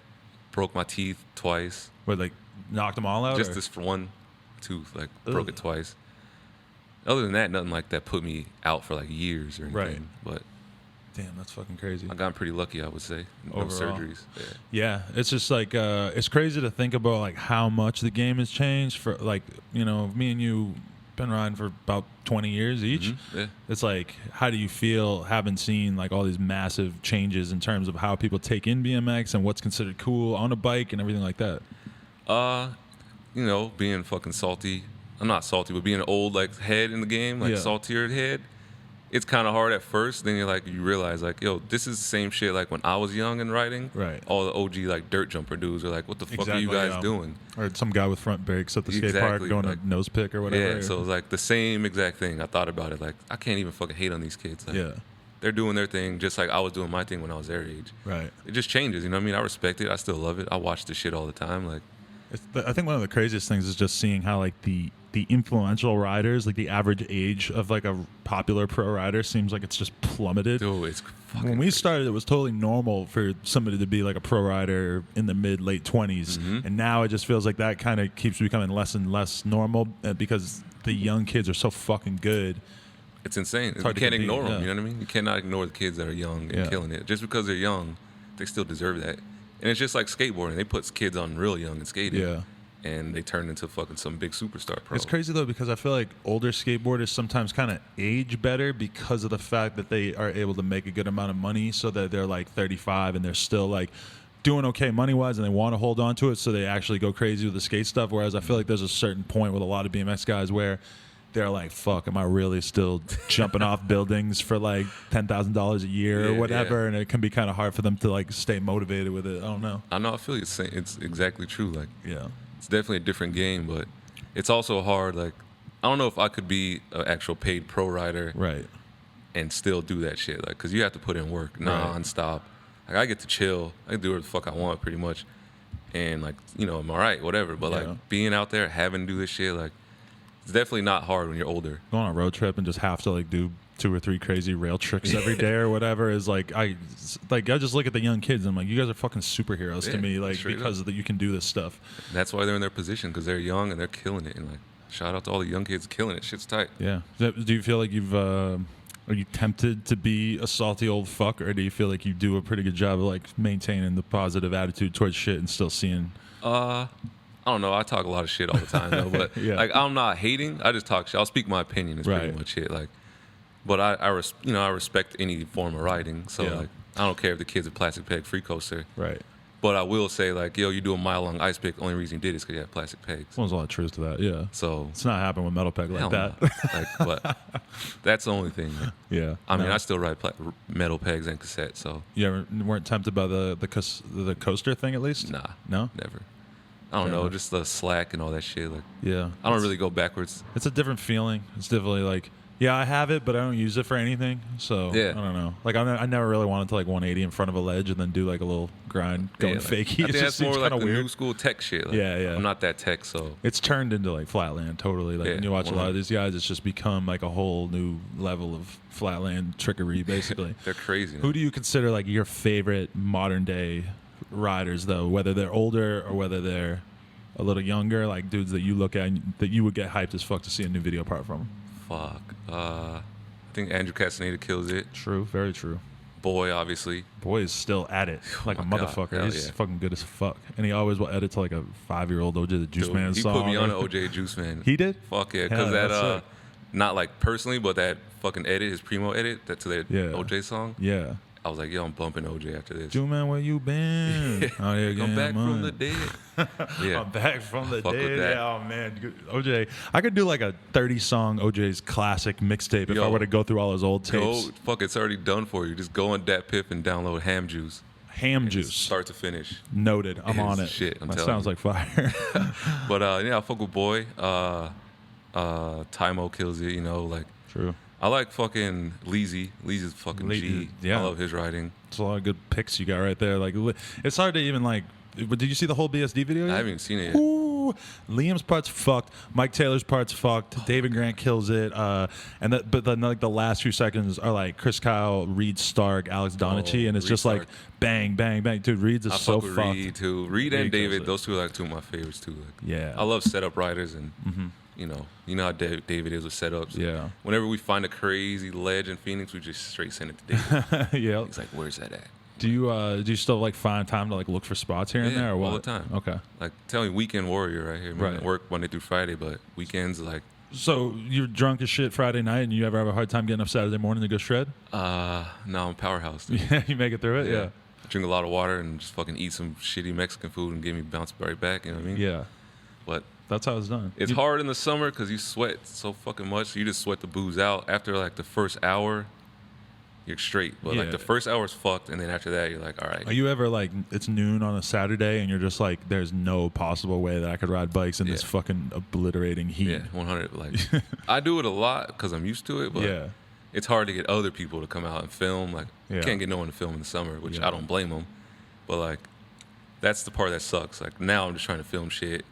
broke my teeth twice. What, like knocked them all out? Just or? this one tooth, like broke it Ugh. twice. Other than that, nothing like that put me out for like years or anything. Right. But Damn, that's fucking crazy. I got pretty lucky, I would say. No Overall. surgeries. Yeah. Yeah, it's just like it's crazy to think about like how much the game has changed. For like, you know, me and you been riding for about 20 years each. Mm-hmm. Yeah. It's like, how do you feel having seen like all these massive changes in terms of how people take in BMX and what's considered cool on a bike and everything like that? You know, being fucking salty. I'm not salty, but being an old like head in the game, like Yeah. saltier head. It's kind of hard at first. Then you realize like, yo, this is the same shit like when I was young and riding. Right. All the OG like dirt jumper dudes are like, what the fuck are you guys doing? Or some guy with front brakes at the skate park Exactly, going like- to nose pick or whatever. Yeah. So it's like the same exact thing. I thought about it. Like I can't even fucking hate on these kids. Like, Yeah. They're doing their thing just like I was doing my thing when I was their age. Right. It just changes. You know what I mean? I respect it. I still love it. I watch this shit all the time. Like. I think one of the craziest things is just seeing how like the influential riders, like the average age of like a popular pro rider seems like it's just plummeted. Dude, it's fucking When we crazy. started, it was totally normal for somebody to be like a pro rider in the late 20s, Mm-hmm. and now it just feels like that kind of keeps becoming less and less normal because the young kids are so fucking good. It's insane. You hard to can't compete, ignore them. yeah. You know what I mean? You cannot ignore the kids that are young and Yeah. killing it. Just because they're young, they still deserve that. And it's just like skateboarding. They put kids on real young and skating. Yeah. And they turn into fucking some big superstar pro. It's crazy though because I feel like older skateboarders sometimes kind of age better because of the fact that they are able to make a good amount of money, so that they're like 35 and they're still like doing okay money wise and they want to hold on to it, so they actually go crazy with the skate stuff. Whereas I feel like there's a certain point with a lot of BMX guys where they're like, fuck, am I really still jumping off buildings for like $10,000 a year or Yeah, whatever? yeah. And it can be kind of hard for them to like stay motivated with it. I don't know. I know. I feel it's exactly true. Like, Yeah. it's definitely a different game, but it's also hard. Like, I don't know if I could be an actual paid pro rider Right. and still do that shit. Like, because you have to put in work nonstop. Like, I get to chill. I can do whatever the fuck I want, pretty much. And, like, you know, I'm all right, whatever. But, Yeah. like, being out there, having to do this shit, like, it's definitely not hard when you're older. Go on a road trip and just have to like do 2 or 3 crazy rail tricks every day or whatever is like I just look at the young kids and I'm like, you guys are fucking superheroes to Yeah, me, like straight because up. that you can do this stuff. And that's why they're in their position, because they're young and they're killing it. And, like, shout out to all the young kids killing it. Shit's tight. Yeah. Do you feel like you've are you tempted to be a salty old fuck, or do you feel like you do a pretty good job of like maintaining the positive attitude towards shit and still seeing? I don't know. I talk a lot of shit all the time, though. But, Yeah. like, I'm not hating. I just talk shit. I'll speak my opinion. It's pretty Right. much it. Like, but I respect any form of riding. So, Yeah. like, I don't care if the kid's a plastic peg free coaster. Right. But I will say, like, yo, you do a mile long ice pick. Only reason you did is because you have plastic pegs. Well, there's a lot of truth to that. Yeah. So, It's not happening with metal peg like hell that. no. Like, but that's the only thing. Like, Yeah. I mean, No. I still ride metal pegs and cassette. So, You ever weren't tempted by the coaster thing at least? nah, No. never. I don't Fair know, enough. just the slack and all that shit. Like, Yeah. I don't really go backwards. It's a different feeling. It's definitely like, yeah, I have it, but I don't use it for anything. So Yeah. I don't know. Like I never really wanted to like 180 in front of a ledge and then do like a little grind going Yeah, like, fakey. I It think just that's seems more like kind the of weird. new school tech shit. Like, Yeah, yeah. I'm not that tech, so It's turned into like flatland totally. Like Yeah, when you watch a lot of 100. these guys, it's just become like a whole new level of flatland trickery, basically. they're crazy. Who do you consider like your favorite modern day riders, though? Whether they're older or whether they're a little younger, like dudes that you look at and that you would get hyped as fuck to see a new video part from. Fuck. I think Andrew Castaneda kills it. True, very true. Boy, obviously. Boy is still at it like a my God, motherfucker. hell He's yeah. fucking good as fuck, and he always will edit to like a 5-year-old OJ the Juice Dude, Man he song. put me on an OJ Juice Man. He did? Fuck yeah, Yeah, because that's that sick. not like personally, but that fucking edit, his primo edit, that to that Yeah. OJ song. Yeah, I was like, yo, I'm bumping OJ after this. Juman, where you been? Out here Come getting back money. from the dead. Yeah. I'm back from the Fuck with dead. that. Yeah, oh man, good. OJ. I could do like a 30-song OJ's classic mixtape if I were to go through all his old tapes. Fuck, it's already done for you. Just go on Dat Piff and download Ham Juice. Ham Juice. Start to finish. Noted. I'm on it. Shit, I'm that telling sounds you. like fire. But yeah, I fuck with Boy. Tymo kills it, you know, like. True. I like fucking Leezy. Leezy's fucking G. Yeah. I love his writing. It's a lot of good picks you got right there. Like, it's hard to even like. But did you see the whole BSD video yet? I haven't even seen it yet. Ooh, Liam's part's fucked. Mike Taylor's part's fucked. David Grant kills it. But then like the last few seconds are like Chris Kyle, Reed Stark, Alex Donachie, and it's Reed just Stark. like bang, bang, bang. Dude, Reed's is I so fuck with fucked. Reed too. Reed and Reed kills David, it. those two are like two of my favorites too. Like, Yeah. I love setup writers and you know how David is with setups. Yeah. Whenever we find a crazy ledge in Phoenix, we just straight send it to David. Yeah. He's like, "Where's that at?" Do you still like find time to like look for spots here and Yeah, there or what? all the time. Okay. Like, tell me, weekend warrior right here. Man, Right. Work Monday through Friday, but weekends like, So you're drunk as shit Friday night, and you ever have a hard time getting up Saturday morning to go shred? no, I'm a powerhouse. Dude. Yeah, you make it through it. Yeah. I drink a lot of water and just fucking eat some shitty Mexican food and get me bounced right back. You know what I mean? Yeah. But That's how it's done. it's hard in the summer because you sweat so fucking much. So you just sweat the booze out. After like the first hour, you're straight. But like Yeah. the first hour's fucked, and then after that, you're like, all right. Are you ever like it's noon on a Saturday and you're just like, there's no possible way that I could ride bikes in this Yeah. fucking obliterating heat? Yeah, 100. Like I do it a lot because I'm used to it, but Yeah. it's hard to get other people to come out and film. Like Yeah. you can't get no one to film in the summer, which Yeah. I don't blame them. But like that's the part that sucks. Like now I'm just trying to film shit,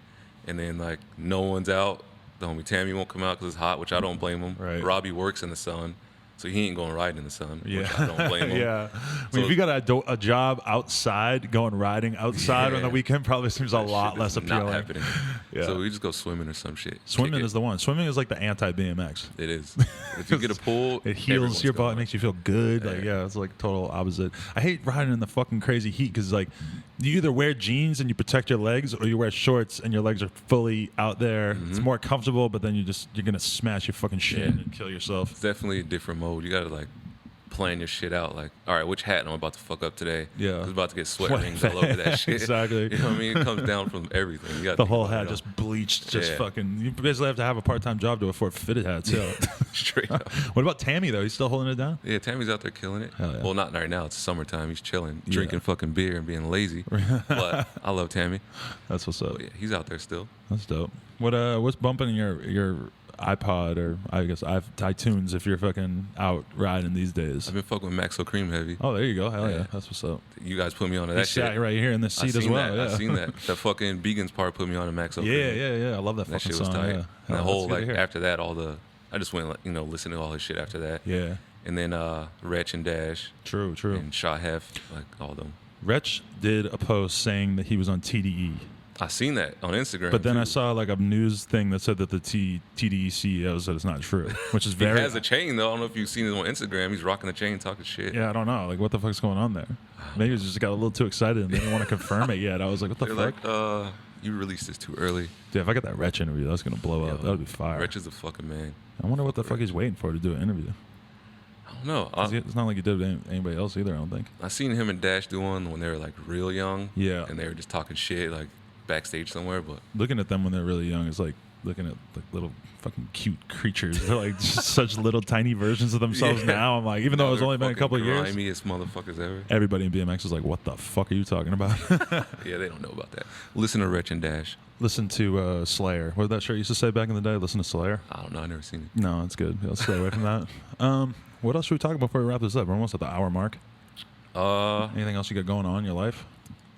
and then like no one's out. The homie Tammy won't come out because it's hot, which I don't blame him. Right. Robbie works in the sun, so he ain't going riding in the sun, Yeah. which I don't blame him. Yeah. I mean, So- if you got a job outside, going riding outside on the Yeah. weekend probably seems a That lot shit less is not appealing. happening. Yeah. So we just go swimming or some shit. Swimming Kick it. is the one. Swimming is like the anti-BMX. It is. If you get a pool, It heals everyone's your going. butt, makes you feel good. Like, Yeah. yeah, it's like total opposite. I hate riding in the fucking crazy heat because like you either wear jeans and you protect your legs, or you wear shorts and your legs are fully out there. It's more comfortable, but then you're gonna smash your fucking shin Yeah. and kill yourself. It's definitely a different mode. You gotta like plan your shit out. Like, all right, which hat am I about to fuck up today? Yeah. It's about to get sweat Sweat rings all over that shit. Exactly. You know what I mean? It comes down from everything. You gotta The think whole about hat it all. just bleached, just Yeah. fucking. You basically have to have a part-time job to afford fitted hats. Yeah. straight up. What about Tammy though? He's still holding it down. Yeah, Tammy's out there killing it. Hell yeah. Well, not right now. It's summertime. He's chilling, Yeah. drinking fucking beer and being lazy. But I love Tammy. That's what's up. But yeah, he's out there still. That's dope. What's bumping in your iPod or I guess iTunes if you're fucking out riding these days? I've been fucking with Maxo Cream heavy. Oh, there you go. Hell yeah. Yeah. That's what's up. You guys put me on to He that sat shit. right here in this I seat as seen well. that. Yeah. I seen that. That fucking Vegans part put me on to Maxo Yeah, Cream. yeah. I love that That fucking shit was song. tight. Yeah. And Hell, the whole that's good to like hear. after that, I just went like, listening to all his shit after that. Yeah. And then Wretch and Dash True. and Shot Hef, like all them. Wretch did a post saying that he was on TDE. I seen that on Instagram. But then I too. saw like a news thing that said that the TDE CEO said it's not true, which is He very. has a chain though. I don't know if you've seen it on Instagram. He's rocking the chain, talking shit. Yeah, I don't know. Like, what the fuck's going on there? Maybe he just got a little too excited and didn't want to confirm it yet. I was like, what the They're fuck? like, you released this too early. Dude, if I got that Wretch interview, that's gonna blow up. That would be fire. Wretch is a fucking man. I wonder what the fuck he's waiting for to do an interview. I don't know. 'Cause it's not like he did with anybody else either. I don't think. I seen him and Dash do one when they were like real young. Yeah. And they were just talking shit like backstage somewhere. But Looking at them when they're really young is like looking at like little fucking cute creatures. They're like just such little tiny versions of themselves Yeah. now. I'm like, even though it's they're only been a fucking couple of years, grimiest motherfuckers ever. everybody in BMX is like, what the fuck are you talking about? Yeah, they don't know about that. Listen to Wretch and Dash. Listen to Slayer. What did that shirt used to say back in the day? Listen to Slayer. I don't know. I never seen it. No, it's good. Let's stay away from that. What else should we talk about before we wrap this up? We're almost at the hour mark. Anything else you got going on in your life?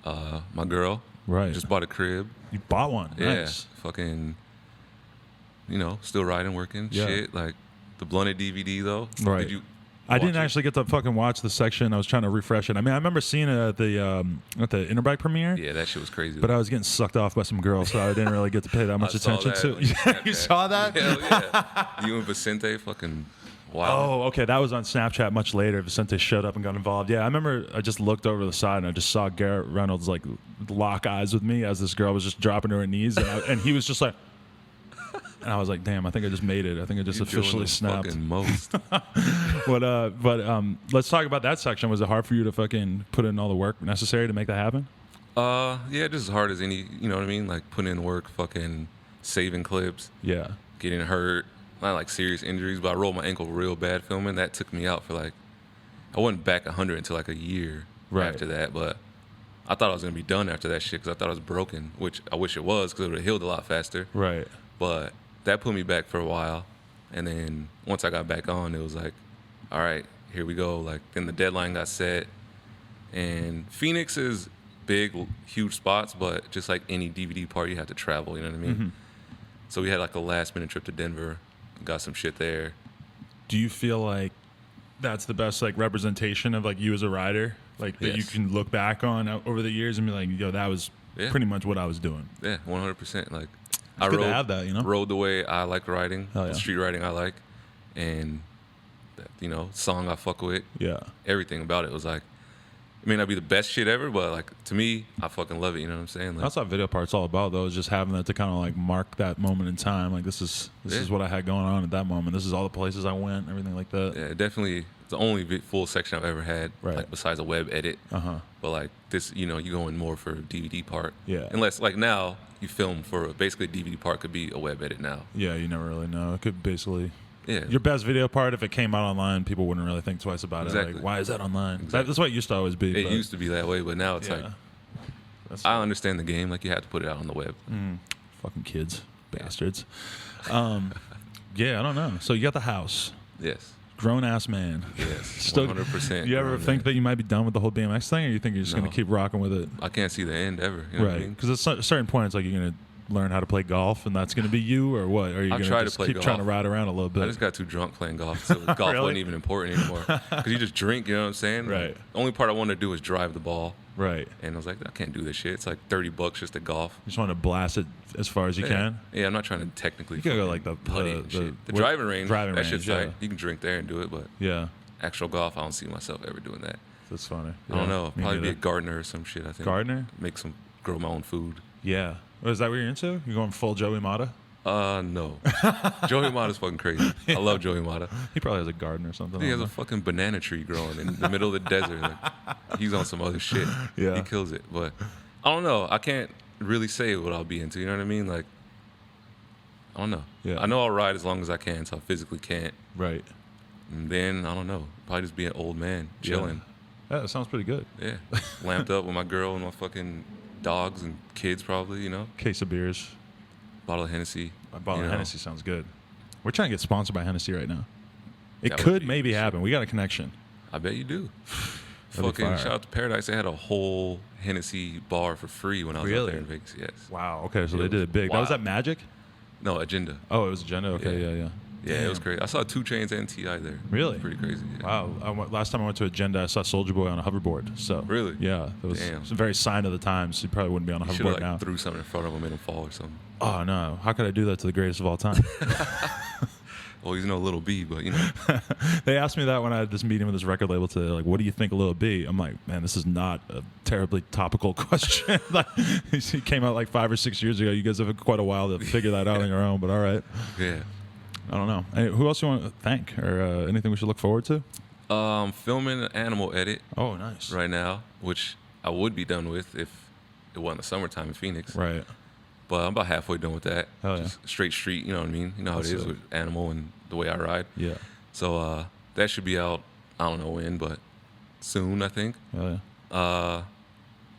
My girl. Right. Just bought a crib. You bought one. Yeah. Nice. Fucking. Still riding, working. Yeah. Shit. Like the blunted DVD though. Right. Did you? I didn't watch it? actually get to fucking watch the section. I was trying to refresh it. I mean, I remember seeing it at the Interbike premiere. Yeah, that shit was crazy. But I was getting sucked off by some girls, so I didn't really get to pay that much I saw attention that to. on your Yeah, you Snapchat. saw that? Hell yeah. You and Vicente fucking wow. Oh, okay. That was on Snapchat much later. Vicente showed up and got involved. Yeah, I remember I just looked over the side and I just saw Garrett Reynolds like lock eyes with me as this girl was just dropping to her knees, and he was just like, And I was like, damn, I think I just made it. I think I just officially snapped. Fucking most. But let's talk about that section. Was it hard for you to fucking put in all the work necessary to make that happen? Yeah, just as hard as any, you know what I mean? Like putting in work, fucking saving clips. Yeah. Getting hurt. Not like serious injuries, but I rolled my ankle real bad filming. That took me out for like, I wasn't back 100 until like a year after that. But I thought I was going to be done after that shit because I thought I was broken, which I wish it was because it would have healed a lot faster. Right. But that put me back for a while. And then once I got back on, it was like, all right, here we go. Like, then the deadline got set. And Phoenix is big, huge spots, but just like any DVD party, you have to travel, you know what I mean? Mm-hmm. So we had like a last-minute trip to Denver, got some shit there. Do you feel like that's the best like representation of like you as a rider? Like that you can look back on over the years and be like, yo, that was pretty much what I was doing. Yeah, 100%. Like, I rode, to have that, you know? Rode the way I like riding, the street riding I like, and, you know, song I fuck with. Yeah. Everything about it was like, it may not be the best shit ever, but like to me, I fucking love it. You know what I'm saying? Like, that's what video part's all about, though. Is just having that to kind of like mark that moment in time. Like this is what I had going on at that moment. This is all the places I went, everything like that. Yeah, definitely. It's the only full section I've ever had, right. like besides a web edit. Uh-huh. But like this, you know, you go in more for a DVD part. Yeah. Unless like now you film for basically a DVD part could be a web edit now. Yeah, you never really know. It could basically. Yeah. Your best video part, if it came out online, people wouldn't really think twice about it. Exactly. Like, why is that online? Exactly. That's what it used to always be. It used to be that way, but now it's like, I understand the game. Like, you have to put it out on the web. Fucking kids. Bastards. Yeah, I don't know. So you got the house. Yes. Grown-ass man. Yes, Still, 100%. You ever think that you might be done with the whole BMX thing, or you think you're just going to keep rocking with it? I can't see the end ever. You know what I mean? Because at a certain point, it's like you're going to learn how to play golf, and that's going to be you, or what? Or are you going to keep trying to ride around a little bit? I just got too drunk playing golf, so golf wasn't even important anymore. Because you just drink, you know what I'm saying? Right. The only part I wanted to do was drive the ball. Right. And I was like, I can't do this shit. It's like $30 just to golf. You just want to blast it as far as you can? Yeah, I'm not trying to technically. You can go like the driving range. That shit's yeah. tight. You can drink there and do it, but actual golf, I don't see myself ever doing that. That's funny. I don't know. Probably be a gardener or some shit, I think. Gardener? Grow my own food. Yeah. Is that what you're into? You going full Joey Mata? No. Joey Mata's fucking crazy. I love Joey Mata. He probably has a garden or something. He has a fucking banana tree growing in the middle of the desert. Like, he's on some other shit. Yeah. He kills it. But I don't know. I can't really say what I'll be into. You know what I mean? Like, I don't know. Yeah. I know I'll ride as long as I can, so I physically can't. Right. And then, I don't know. Probably just be an old man chilling. Yeah, that sounds pretty good. Yeah. Lamped up with my girl and my fucking dogs and kids, probably, you know? Case of beers. Bottle of Hennessy. A bottle of Hennessy sounds good. We're trying to get sponsored by Hennessy right now. It That could maybe happen. We got a connection. I bet you do. That'd be Fucking fire. shout out to Paradise. They had a whole Hennessy bar for free when I was out there in Vegas. Yes. Wow. Okay, so they did it big. That was at Magic? No, Agenda. Oh, it was Agenda? Okay, yeah. Yeah, it was crazy. I saw 2 Chainz and T.I. there. Really? Pretty crazy. Yeah. Wow. Last time I went to Agenda, I saw Soulja Boy on a hoverboard. So Really? Yeah. It was a very sign of the times. He probably wouldn't be on a hoverboard now. Threw something in front of him, made him fall or something. Oh, no. How could I do that to the greatest of all time? Well, he's no Little B, but, you know. They asked me that when I had this meeting with this record label today. Like, what do you think of Lil B? I'm like, man, this is not a terribly topical question. Like, he came out like 5 or 6 years ago. You guys have quite a while to figure that out on your own, but all right. Yeah. I don't know. Hey, who else you want to thank or anything we should look forward to? I'm filming an animal edit. Oh, nice. Right now, which I would be done with if it wasn't the summertime in Phoenix. Right. But I'm about halfway done with that. Hell yeah. Just straight street, you know what I mean? You know how it is with animal and the way I ride. Yeah. So that should be out, I don't know when, but soon, I think. Hell yeah.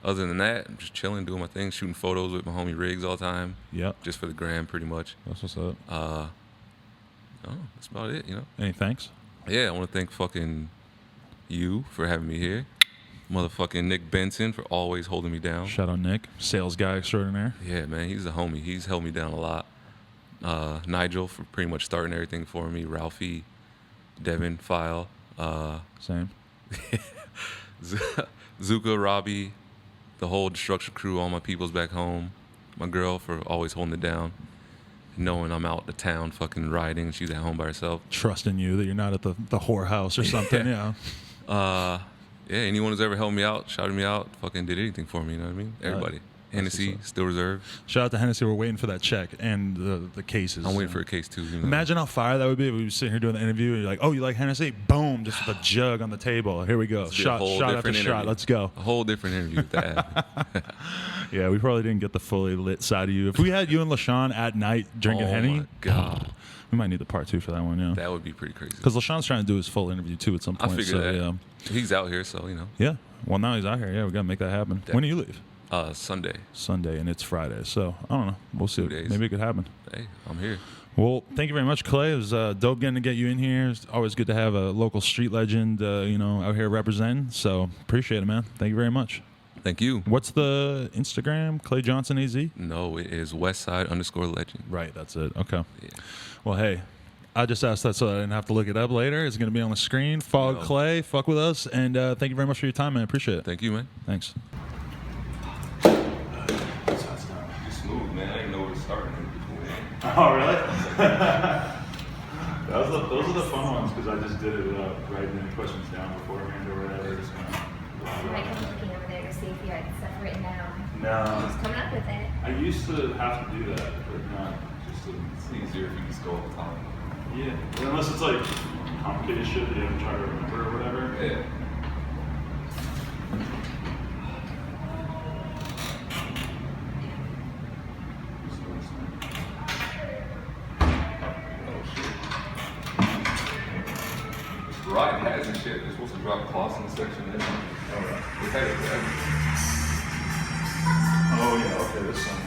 Other than that, I'm just chilling, doing my thing, shooting photos with my homie Riggs all the time. Yep. Just for the gram, pretty much. That's what's up. That's about it, you know? Any thanks? Yeah, I want to thank fucking you for having me here. Motherfucking Nick Benson for always holding me down. Shout out Nick, sales guy extraordinaire. Yeah, man, he's a homie. He's held me down a lot. Nigel for pretty much starting everything for me. Ralphie, Devin, File. Same. Zuka, Robbie, the whole destruction crew, all my peoples back home. My girl for always holding it down. Knowing I'm out the town fucking riding. She's at home by herself. Trusting you that you're not at the whorehouse or something, yeah. Yeah, anyone who's ever helped me out, shouted me out, fucking did anything for me, you know what I mean? Everybody. Hennessy, still reserved. Shout out to Hennessy. We're waiting for that check and the cases. I'm waiting for a case too. You know? Imagine how fire that would be if we were sitting here doing the interview and you're like, oh, you like Hennessy? Boom, just with a jug on the table. Here we go. Shot after shot. Let's go. A whole different interview with that. Yeah, we probably didn't get the fully lit side of you. If we had you and Lesean at night drinking Henny, my God. We might need the part 2 for that one, yeah. That would be pretty crazy. Because Lesean's trying to do his full interview too at some point. I figured that. Yeah. He's out here, so, you know. Yeah. Well, now he's out here. Yeah, we got to make that happen. Definitely. When do you leave? Sunday. Sunday, and it's Friday. So, I don't know. We'll see. 2 days. Maybe it could happen. Hey, I'm here. Well, thank you very much, Klay. It was dope getting to get you in here. It's always good to have a local street legend, out here representing. So, appreciate it, man. Thank you very much. Thank you. What's the Instagram? Klay Johnson AZ? No, it is Westside_legend. Right, that's it. Okay. Yeah. Well, hey, I just asked that so I didn't have to look it up later. It's going to be on the screen. Follow Klay. Fuck with us. And thank you very much for your time, man. I appreciate it. Thank you, man. Thanks. You're smooth, man. I didn't know where to start. Oh, really? Those are the fun ones because I just did it without writing any questions down beforehand or whatever. Just kind of, You might come looking over there to see if you had stuff written down. no. Just coming up with it. I used to have to do that, but not just to. It's easier if you just go off the top. Yeah. Unless it's like complicated shit that you have to try to remember or whatever. Yeah. Right, hats and shit. They're supposed to drop cloths in the section. They had it forever. Oh, yeah. Okay, this one.